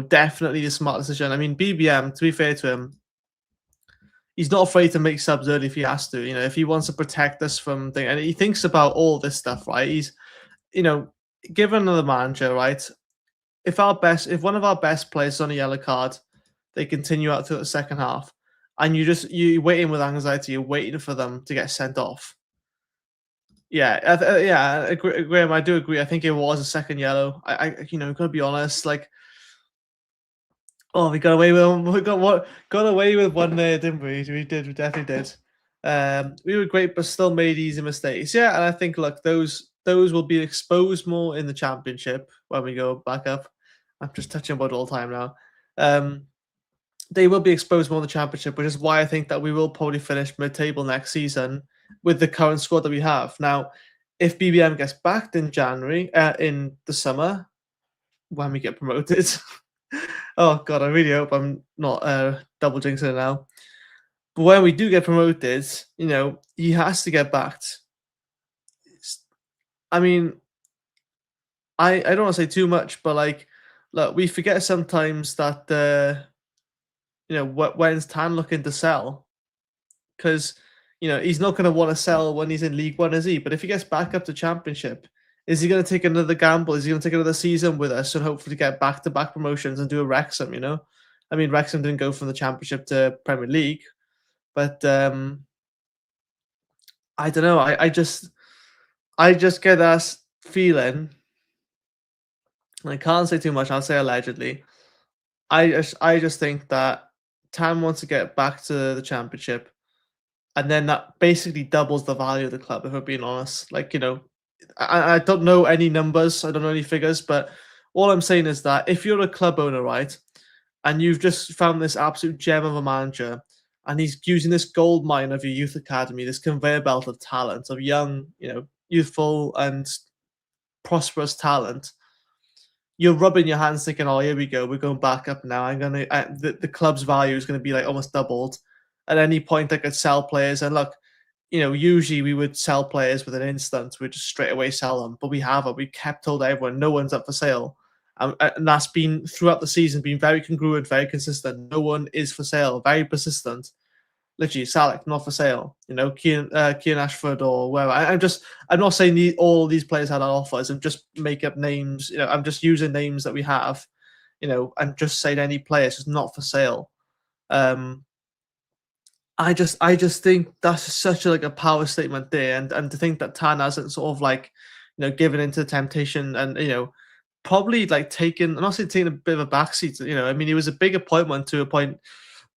definitely the smart decision. I mean, BBM, to be fair to him, he's not afraid to make subs early if he has to. If he wants to protect us from things, and he thinks about all this stuff, right? He's given another manager, right? If one of our best players is on a yellow card, they continue out through the second half, and you're waiting with anxiety, you're waiting for them to get sent off. Yeah, Graham, I do agree. I think it was a second yellow. I gotta be honest. Like, we got away with one there, didn't we? We did. We definitely did. We were great, but still made easy mistakes. Yeah, and I think look, those will be exposed more in the championship when we go back up. I'm just touching about it all the time now. They will be exposed more in the championship, which is why I think that we will probably finish mid-table next season with the current squad that we have. Now, if BBM gets backed in January, in the summer, when we get promoted, oh God, I really hope I'm not double jinxing it now. But when we do get promoted, he has to get backed. I mean, I don't want to say too much, but like, look, we forget sometimes that when's Tan looking to sell? Because he's not going to want to sell when he's in League One, is he? But if he gets back up to Championship, is he going to take another gamble? Is he going to take another season with us and hopefully get back-to-back promotions and do a Wrexham? I mean, Wrexham didn't go from the Championship to Premier League, but I don't know. I just get that feeling. I can't say too much. I'll say allegedly. I just think that Tan wants to get back to the Championship, and then that basically doubles the value of the club. If I'm being honest, I don't know any numbers. I don't know any figures, but all I'm saying is that if you're a club owner, right, and you've just found this absolute gem of a manager, and he's using this gold mine of your youth academy, this conveyor belt of talent, of young, youthful and prosperous talent, you're rubbing your hands thinking, "Oh, here we go. We're going back up now. The club's value is gonna be like almost doubled." At any point, I could sell players, and look, usually we would sell players with an instant. We'd just straight away sell them, but we haven't. We kept told everyone no one's up for sale, and that's been throughout the season, been very congruent, very consistent. No one is for sale. Very persistent. Literally, Salek not for sale. Kian Ashford or wherever. I'm not saying all these players had offers. I'm just make up names. I'm just using names that we have. And just saying any player is just not for sale. I just think that's such a power statement there, and to think that Tan hasn't sort of given into temptation and probably taking, I'm not saying taking a bit of a backseat. I mean, he was a big appointment to appoint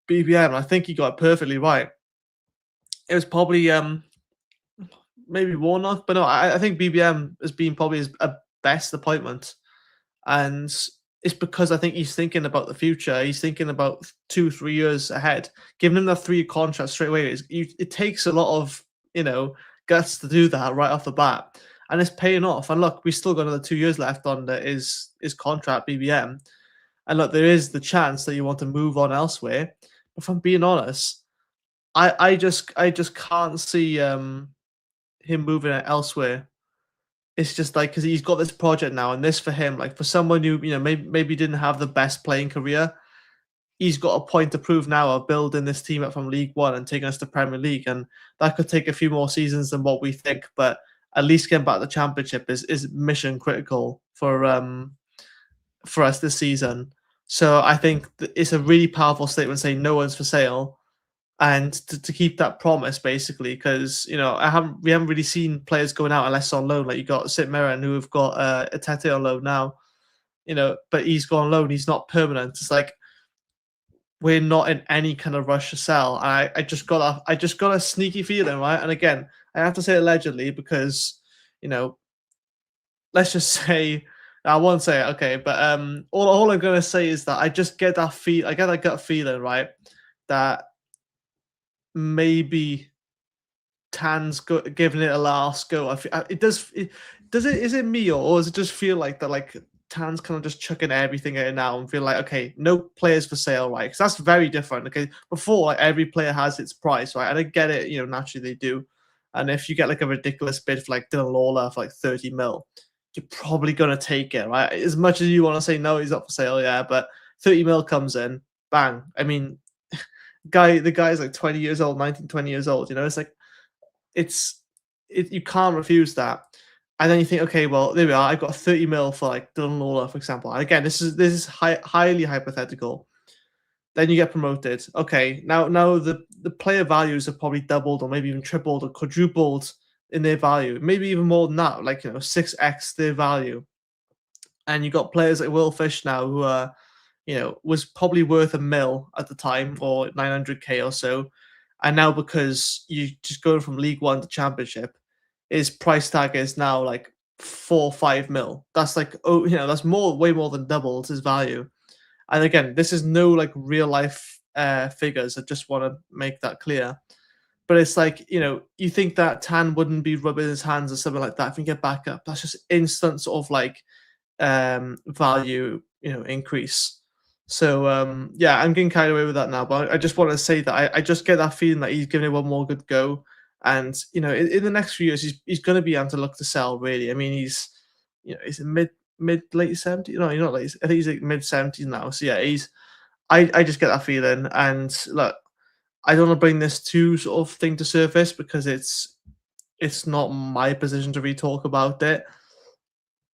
BBM. I think he got it perfectly right. It was probably maybe Warnock, but no, I think BBM has been probably his best appointment, and it's because I think he's thinking about the future. He's thinking about 2-3 years ahead. Giving him that 3-year contract straight away it takes a lot of guts to do that right off the bat, and it's paying off. And look, we still got another 2 years left on his contract, BBM. And look, there is the chance that you want to move on elsewhere. If I'm being honest, I just can't see him moving it elsewhere. It's just because he's got this project now, and this for him, for someone who maybe didn't have the best playing career, he's got a point to prove now of building this team up from League One and taking us to Premier League, and that could take a few more seasons than what we think, but at least getting back to the Championship is mission critical for us this season. So I think it's a really powerful statement saying no one's for sale, and to keep that promise basically, because we haven't really seen players going out unless on loan. Like you got St Mirren, who have got Atete on loan now, but he's gone on loan. He's not permanent. It's we're not in any kind of rush to sell. I just got a sneaky feeling, right? And again, I have to say allegedly because let's just say. I won't say it, okay, but all I'm gonna say is that I just get that I get that gut feeling, right, that maybe Tan's giving it a last go. Is it me or does it just feel like that? Tan's kind of just chucking everything in now and feel like, okay, no players for sale, right? Because that's very different. Okay, before every player has its price, right? And I get it, naturally they do. And if you get a ridiculous bid for Dylan Lawler for 30 mil. You're probably going to take it, right? As much as you want to say, no, he's not for sale, yeah, but 30 mil comes in, bang. I mean, the guy's 20 years old, 19, 20 years old, it's you can't refuse that. And then you think, okay, well, there we are. I've got 30 mil for Dylan Lawler, for example. And again, this is highly hypothetical. Then you get promoted. Okay, now the player values have probably doubled or maybe even tripled or quadrupled in their value, maybe even more than that, 6x their value. And you got players like Will Fish now who are, was probably worth $1 million at the time or 900k or so. And now because you just going from League One to Championship, his price tag is now 4 or 5 mil. That's that's way more than doubled his value. And again, this is no real life figures. I just want to make that clear. But it's you think that Tan wouldn't be rubbing his hands or something like that if you get back up. That's just instant sort of value, increase. So yeah, I'm getting carried away with that now. But I just want to say that I just get that feeling that he's giving it one more good go. And in the next few years, he's going to be able to look to sell. Really, I mean, he's in late 70s. No, he's not late. I think he's mid 70s now. So yeah, I just get that feeling. And look, I don't want to bring this to sort of thing to surface because it's not my position to really talk about it.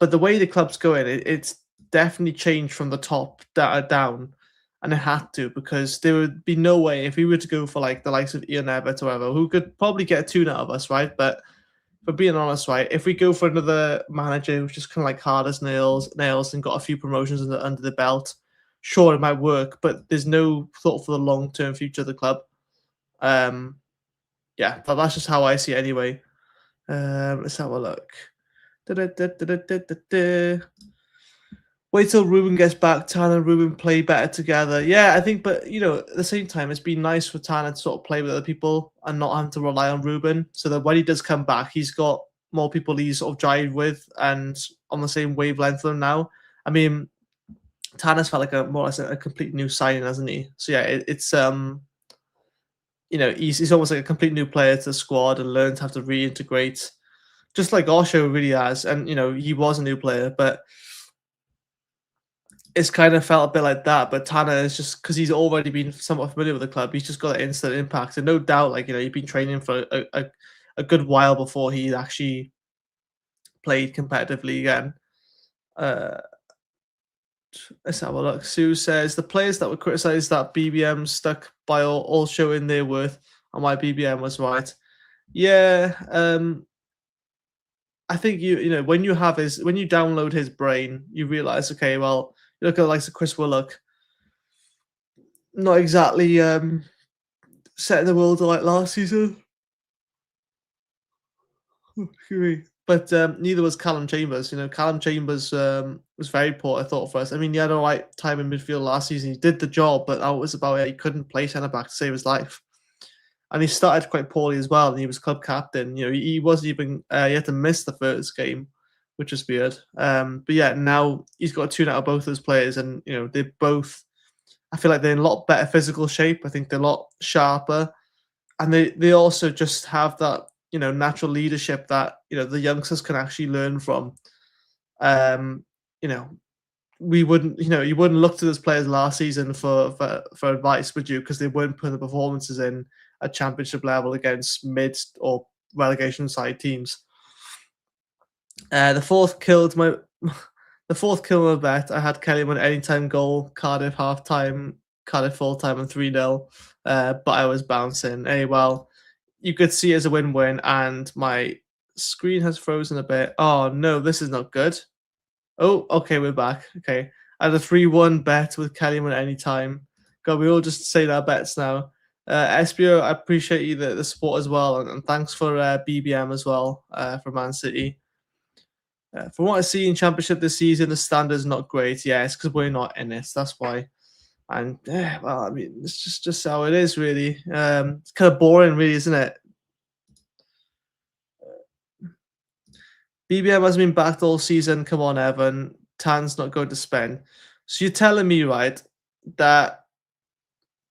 But the way the club's going, it's definitely changed from the top down, and it had to because there would be no way if we were to go for like the likes of Ian Everett or whatever, who could probably get a tune out of us, right? But for being honest, right, if we go for another manager who's just kind of like hard as nails and got a few promotions under the belt, sure it might work, but there's no thought for the long term future of the club. Yeah, but that's just how I see it anyway. Let's have a look. Da-da-da-da-da-da-da. Wait till Ruben gets back. Tan and Ruben play better together. Yeah, I think, but at the same time, it's been nice for Tan to sort of play with other people and not having to rely on Ruben. So that when he does come back, he's got more people he's sort of jive with and on the same wavelength with him now. I mean, Tan has felt like more or less a complete new signing, hasn't he? So yeah, it's he's almost like a complete new player to the squad and learned how to reintegrate, just like Osho really has. And he was a new player, but it's kind of felt a bit like that. But Tanner is just because he's already been somewhat familiar with the club, he's just got an instant impact. And no doubt, like he'd been training for a good while before he actually played competitively again. Let's have a look. Sue says the players that were criticised that BBM stuck by all showing their worth, and why BBM was right. Yeah, I think when you download his brain, you realize, okay, well, you look at the likes of Chris Willock, not exactly setting the world alight last season. But neither was Callum Chambers. Callum Chambers was very poor, I thought, for us. I mean, he had all right time in midfield last season. He did the job, but that was about it. He couldn't play centre back to save his life. And he started quite poorly as well, and he was club captain. He wasn't even he had to miss the first game, which was weird. But yeah, now he's got a tune out of both those players, and they're both. I feel like they're in a lot better physical shape. I think they're a lot sharper, and they also just have that natural leadership that the youngsters can actually learn from. We wouldn't you wouldn't look to those players last season for advice, would you? Because they weren't putting the performances in at championship level against mid or relegation side teams. The fourth kill my bet. I had Kellyman anytime goal, Cardiff half time, Cardiff full time, and 3-0. But I was bouncing. Hey, well, you could see it as a win-win, and my screen has frozen a bit. Oh no, this is not good. Oh, okay, we're back. Okay, I had a 3-1 bet with Kellyman anytime. God, we all just say our bets now. Espio, I appreciate you the support as well, and thanks for BBM as well for Man City. From what I see in Championship this season, the standard's not great. Yeah, it's because we're not in it. That's why. And well, I mean, it's just how it is, really. It's kind of boring, really, isn't it? BBM has been backed all season. Come on, Evan. Tan's not going to spend. So you're telling me, right, that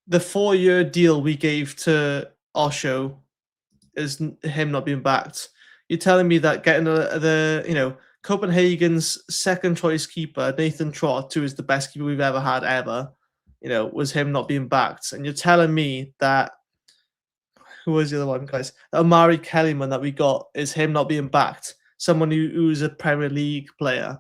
the 4-year deal we gave to Osho is him not being backed? You're telling me that getting the Copenhagen's second choice keeper, Nathan Trott, who is the best keeper we've ever had ever, was him not being backed. And you're telling me that who was the other one, guys? That Omari Kellyman that we got is him not being backed. Someone who's a Premier League player,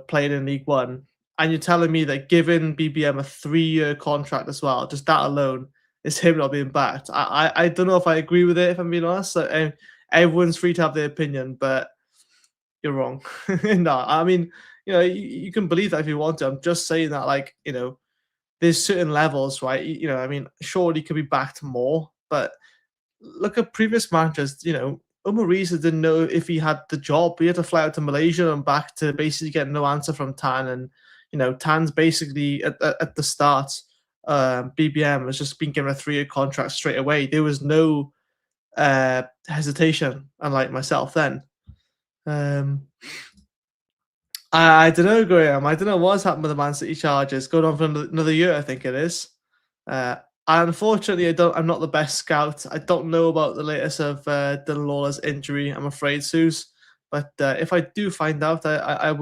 playing in League One. And you're telling me that giving BBM a 3-year contract as well, just that alone, is him not being backed. I don't know if I agree with it, if I'm being honest. Everyone's free to have their opinion, but you're wrong. No, I mean, you can believe that if you want to. I'm just saying that, there's certain levels, right? I mean, sure, he could be backed more, but look at previous managers. Umariza didn't know if he had the job. He had to fly out to Malaysia and back to basically get no answer from Tan. And Tan's basically at the start. BBM has just been given a 3-year contract straight away. There was no hesitation, unlike myself then. I don't know, Graham. I don't know what's happened with the Man City charges. Going on for another year, I think it is. Unfortunately, I'm not the best scout. I don't know about the latest of Dylan Lawler's injury, I'm afraid, Suze. But if I do find out, I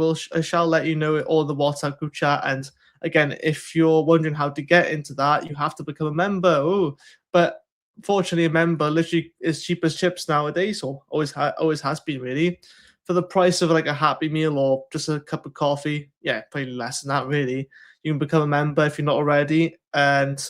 shall let you know it or the WhatsApp group chat. And again, if you're wondering how to get into that, you have to become a member. Oh, but fortunately, a member literally is cheap as chips nowadays, or always has been really, for the price of like a Happy Meal or just a cup of coffee. Yeah, probably less than that really. You can become a member if you're not already, and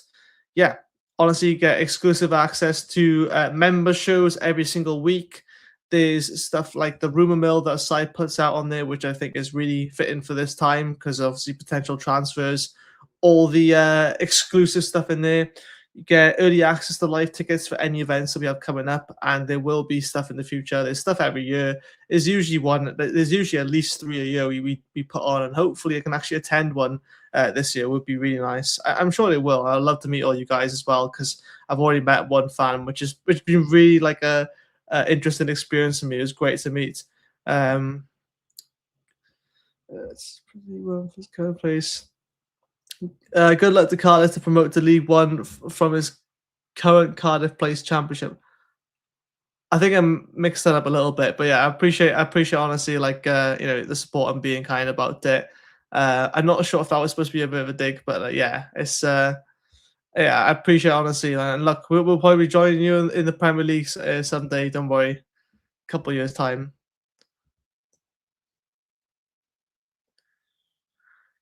yeah, honestly, you get exclusive access to member shows every single week. There's stuff like the rumor mill that side puts out on there, which I think is really fitting for this time because obviously potential transfers, all the exclusive stuff in there. You get early access to live tickets for any events that we have coming up, and there will be stuff in the future. There's stuff every year. There's usually one. There's usually at least 3 a year we put on, and hopefully I can actually attend one this year. Would be really nice. I'm sure it will. I'd love to meet all you guys as well because I've already met one fan, which has been really like a interesting experience for me. It was great to meet. It's pretty well for his current place. Good luck to Cardiff to promote to League One from his current Cardiff Place Championship. I think I'm mixed that up a little bit, but yeah, I appreciate honestly like the support and being kind about it. I'm not sure if that was supposed to be a bit of a dig, but yeah, it's yeah, I appreciate honestly, and look, we'll probably join you in the Premier League someday. Don't worry, couple of years time.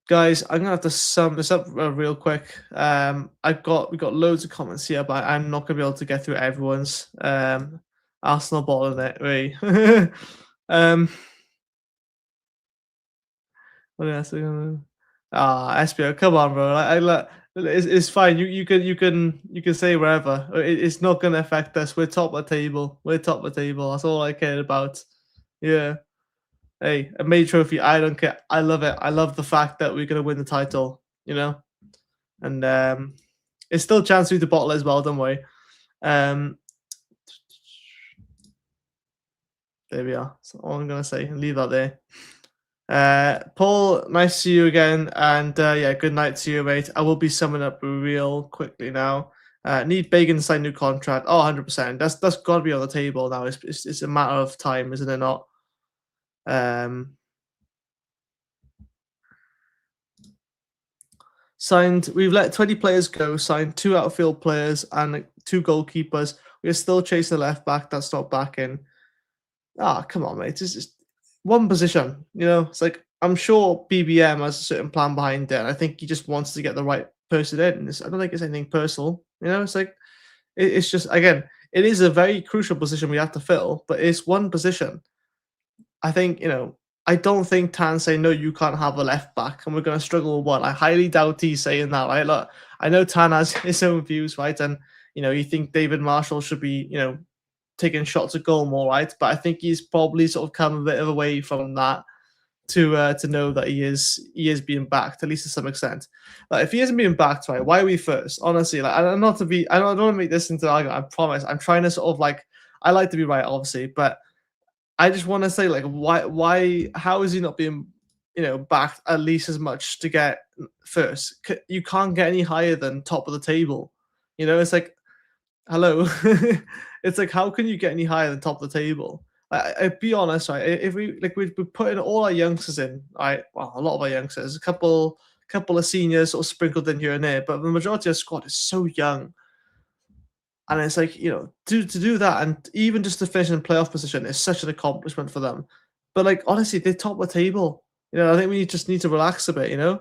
Guys, I'm gonna have to sum this up real quick. We got loads of comments here, but I'm not gonna be able to get through everyone's. Arsenal ball in it, really. What else? SBO, come on, bro. It's fine. You can say wherever. It's not gonna affect us. We're top of the table. We're top of the table. That's all I care about. Yeah. Hey, a major trophy. I don't care. I love it. I love the fact that we're gonna win the title. And it's still a chance for you to bottle as well. Don't worry. There we are. That's all I'm gonna say. Leave that there. Paul, nice to see you again, and yeah, good night to you, mate. I will be summing up real quickly now. Need Bacon to sign new contract. Oh, 100%. That's got to be on the table now. It's a matter of time, isn't it not? Signed. We've let 20 players go. Signed 2 outfield players and 2 goalkeepers. We're still chasing the left back. That's not back in. Come on, mate. It's just one position. It's like I'm sure BBM has a certain plan behind it, and I think he just wants to get the right person in. I don't think it's anything personal. It's like it's just again, it is a very crucial position we have to fill, but it's one position. I think I don't think Tan saying no, you can't have a left back, and we're going to struggle with one. I highly doubt he's saying that. Right? Look, I know Tan has his own views, right? And you think David Marshall should be taking shots at goal more, right? But I think he's probably sort of come a bit of away from that to know that he is being backed, at least to some extent. Like if he isn't being backed, right, why are we first? Honestly, like I don't want to make this into an argument. I promise. I'm trying to sort of like I like to be right, obviously, but I just want to say like why how is he not being backed at least as much to get first? You can't get any higher than top of the table. It's like hello. It's like how can you get any higher than top of the table? I be honest, right? If we're putting all our youngsters in, right? Well, a lot of our youngsters, a couple of seniors sort of sprinkled in here and there, but the majority of the squad is so young. And it's like, to do that and even just to finish in playoff position is such an accomplishment for them. But like honestly, they're top of the table. I think we just need to relax a bit, yeah,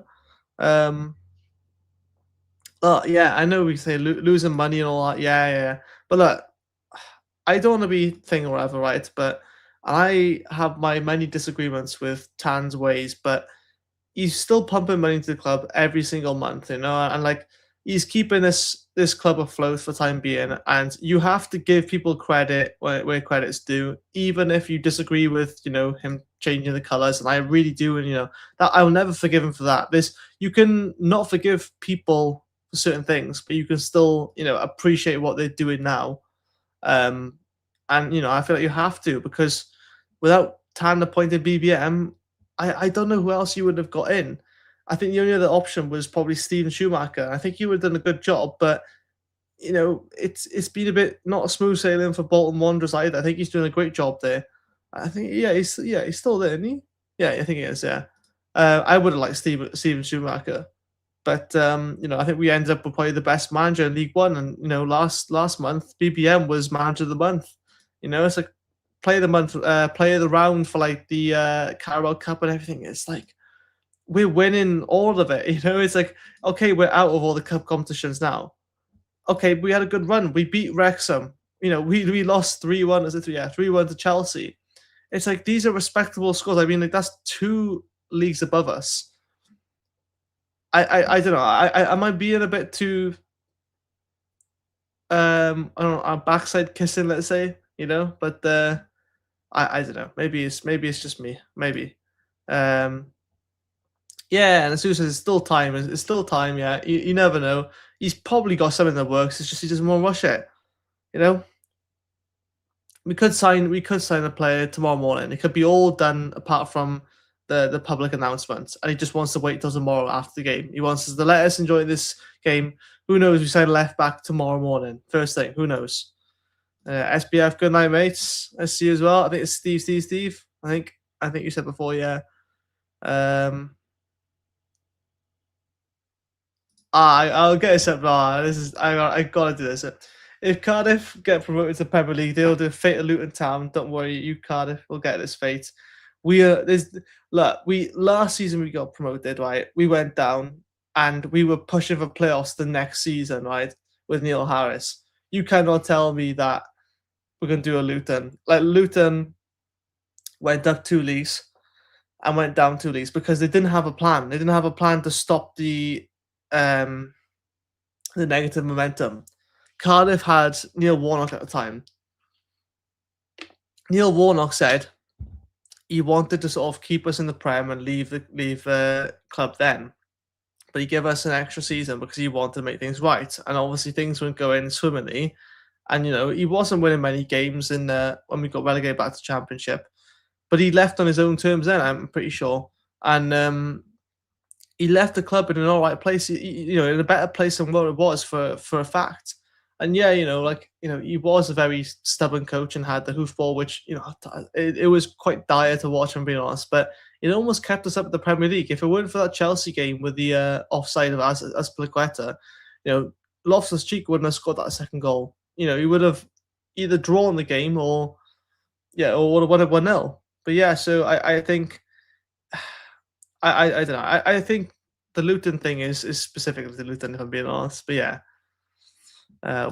I know we say losing money and all that. Yeah. But look, I don't want to be thing or whatever, right? But I have my many disagreements with Tan's ways, but he's still pumping money into the club every single month, and like he's keeping this club afloat for the time being. And you have to give people credit where credit's due, even if you disagree with him changing the colours. And I really do, and that I will never forgive him for that. You can not forgive people for certain things, but you can still appreciate what they're doing now. And I feel like you have to, because without Tan appointing BBM, I don't know who else you would have got in. I think the only other option was probably Steven Schumacher. I think he would have done a good job, but it's been a bit not a smooth sailing for Bolton Wanderers either. I think he's doing a great job there. I think he's still there, isn't he? Yeah, I think he is. Yeah, I would have liked Steven Schumacher. But I think we ended up with probably the best manager in League One, and last month BBM was manager of the month. It's like player of the month, player of the round for like the Carabao Cup and everything. It's like we're winning all of it. It's like, okay, we're out of all the cup competitions now. Okay, we had a good run. We beat Wrexham. We lost 3-1. Is it 3? Yeah, 3-1 to Chelsea. It's like these are respectable scores. I mean, like that's 2 leagues above us. I don't know. I am I being a bit too I don't know, backside kissing, let's say, but I don't know. Maybe it's just me. Maybe. Um yeah, and as soon as it's still time, it's still time, yeah. You never know. He's probably got something that works. It's just he doesn't want to rush it. You know? We could sign a player tomorrow morning. It could be all done apart from the public announcement, and he just wants to wait till tomorrow after the game. He wants us to let us enjoy this game. Who knows? We sign a left back tomorrow morning, first thing. Who knows? SBF, good night, mates. I see you as well. I think it's Steve. I think you said before, yeah. Um, I'll get this up. This is I gotta do this. If Cardiff get promoted to Premier League, they'll do fate of Luton Town. Don't worry, you Cardiff will get this fate. We last season we got promoted, right? We went down and we were pushing for playoffs the next season, right? With Neil Harris. You cannot tell me that we're gonna do a Luton. Like Luton went up 2 leagues and went down 2 leagues because they didn't have a plan. They didn't have a plan to stop um the negative momentum. Cardiff had Neil Warnock at the time. Neil Warnock said he wanted to sort of keep us in the Prem and leave the club then, but he gave us an extra season because he wanted to make things right. And obviously things weren't going swimmingly, and he wasn't winning many games in when we got relegated back to Championship. But he left on his own terms then, I'm pretty sure, and he left the club in an all right place, in a better place than what it was for a fact. And yeah, he was a very stubborn coach and had the hoofball, which it was quite dire to watch. I'm being honest, but it almost kept us up at the Premier League. If it weren't for that Chelsea game with the offside of Azpilicueta, Loftus-Cheek wouldn't have scored that second goal. He would have either drawn the game or would have won it 1-0. But yeah, so I think I don't know. I think the Luton thing is specifically the Luton, if I'm being honest. But yeah.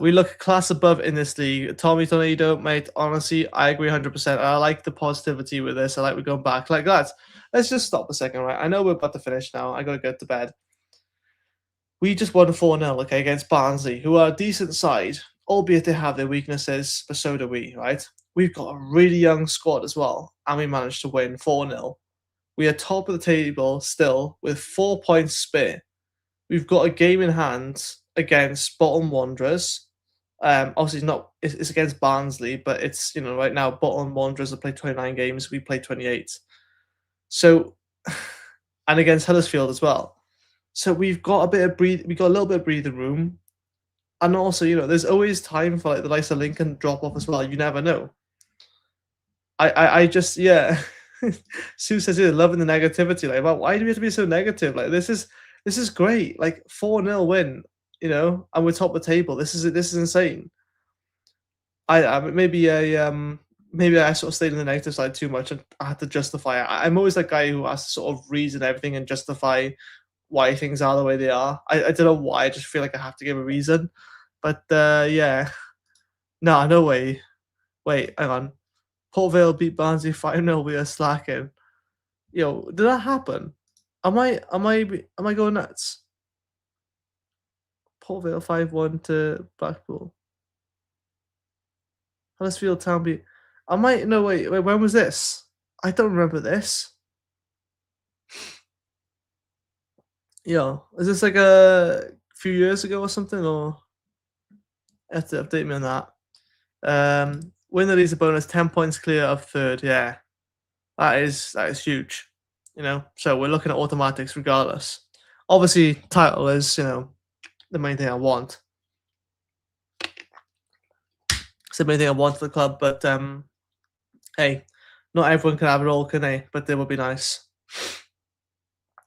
We look a class above in this league. Tommy Tornado, mate, honestly, I agree 100%. I like the positivity with this. I like we're going back. Like, lads, let's just stop a second, right? I know we're about to finish now. I got to go to bed. We just won 4-0, okay, against Barnsley, who are a decent side, albeit they have their weaknesses, but so do we, right? We've got a really young squad as well, and we managed to win 4-0. We are top of the table still with 4 points spare. We've got a game in hand against Bolton Wanderers. Obviously, it's against Barnsley, but it's right now Bolton Wanderers have played 29 games. We played 28. So, and against Huddersfield as well. So we've got a little bit of breathing room, and also there's always time for like the likes of Lincoln drop off as well. You never know. I just Sue says here, loving the negativity. Like, well, why do we have to be so negative? Like, this is great. Like 4-0 win, and we're top of the table. This is insane. Maybe I sort of stayed on the negative side too much, and I had to justify it. I'm always that guy who has to sort of reason everything and justify why things are the way they are. I don't know why. I just feel like I have to give a reason. But yeah, no way. Wait, hang on. Port Vale beat Barnsley 5-0. We are slacking. Did that happen? Am I going nuts? Port Vale 5-1 to Blackpool. Huddersfield Town beat. No, wait. When was this? I don't remember this. Is this like a few years ago or something? Or you have to update me on that. Win the league bonus, 10 points clear of third. Yeah, that is huge. So we're looking at automatics regardless. Obviously, title is the main thing I want. It's the main thing I want for the club, but hey, not everyone can have it all, can they? But they would be nice.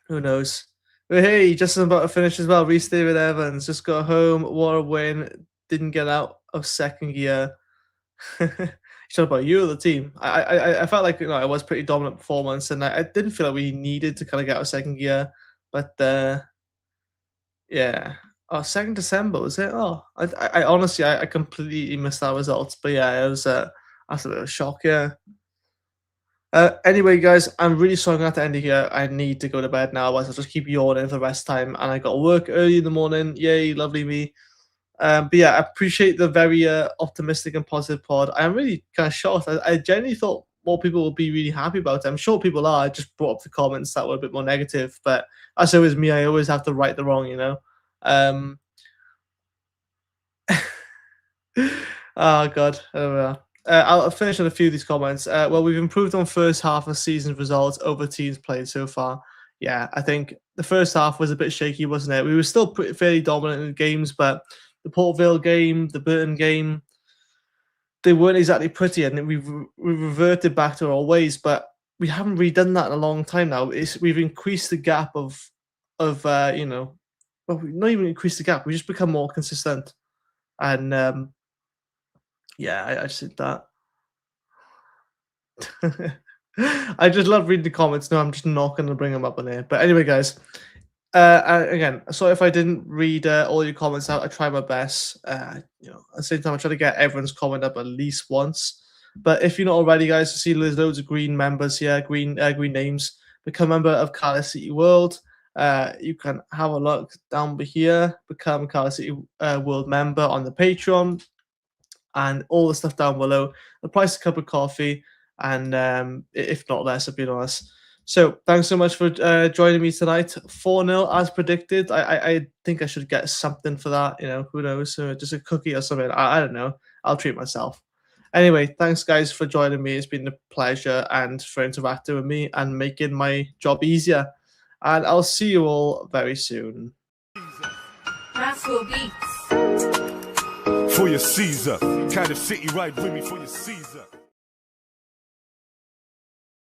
Who knows? But hey, just about to finish as well. Reece David Evans just got home. What a win. Didn't get out of second gear. It's not about you or the team. I felt like, it was pretty dominant performance, and I didn't feel like we needed to kind of get out of second gear. But yeah. Oh, 2nd December, was it? Oh, I honestly, I completely missed that result. But yeah, it was that's a bit of a shock, yeah. Anyway, guys, I'm really sorry I'm gonna have to end it here. I need to go to bed now, otherwise I'll just keep yawning for the rest of the time. And I got to work early in the morning. Yay, lovely me. But yeah, I appreciate the very optimistic and positive pod. I'm really kind of shocked. I genuinely thought more people would be really happy about it. I'm sure people are. I just brought up the comments that were a bit more negative. But as always me, I always have to right the wrong, you know? Oh, God. I don't know. I'll finish on a few of these comments. Well, we've improved on first half of season's results over teams played so far. Yeah, I think the first half was a bit shaky, wasn't it? We were still fairly dominant in the games, but the Port Vale game, the Burton game, they weren't exactly pretty, and we reverted back to our ways. But we haven't really done that in a long time now. We've increased the gap of well, we've not even increased the gap. We've just become more consistent, and yeah, I just did that. I just love reading the comments. No, I'm just not going to bring them up on here. But anyway, guys, again, sorry if I didn't read all your comments out. I tried my best. At the same time, I try to get everyone's comment up at least once. But if you're not already, guys, you see there's loads of green members here, green names. Become a member of Cardiff City World. You can have a look down here. Become Cardiff City World member on the Patreon, and all the stuff down below. The price of a cup of coffee, and if not less, I'll be honest. So thanks so much for joining me tonight. 4-0 as predicted. I think I should get something for that. Who knows? Just a cookie or something. I don't know. I'll treat myself. Anyway, thanks guys for joining me. It's been a pleasure, and for interacting with me and making my job easier. And I'll see you all very soon. Rascal Beats. For your Caesar, Cardiff City, ride with me for your Caesar.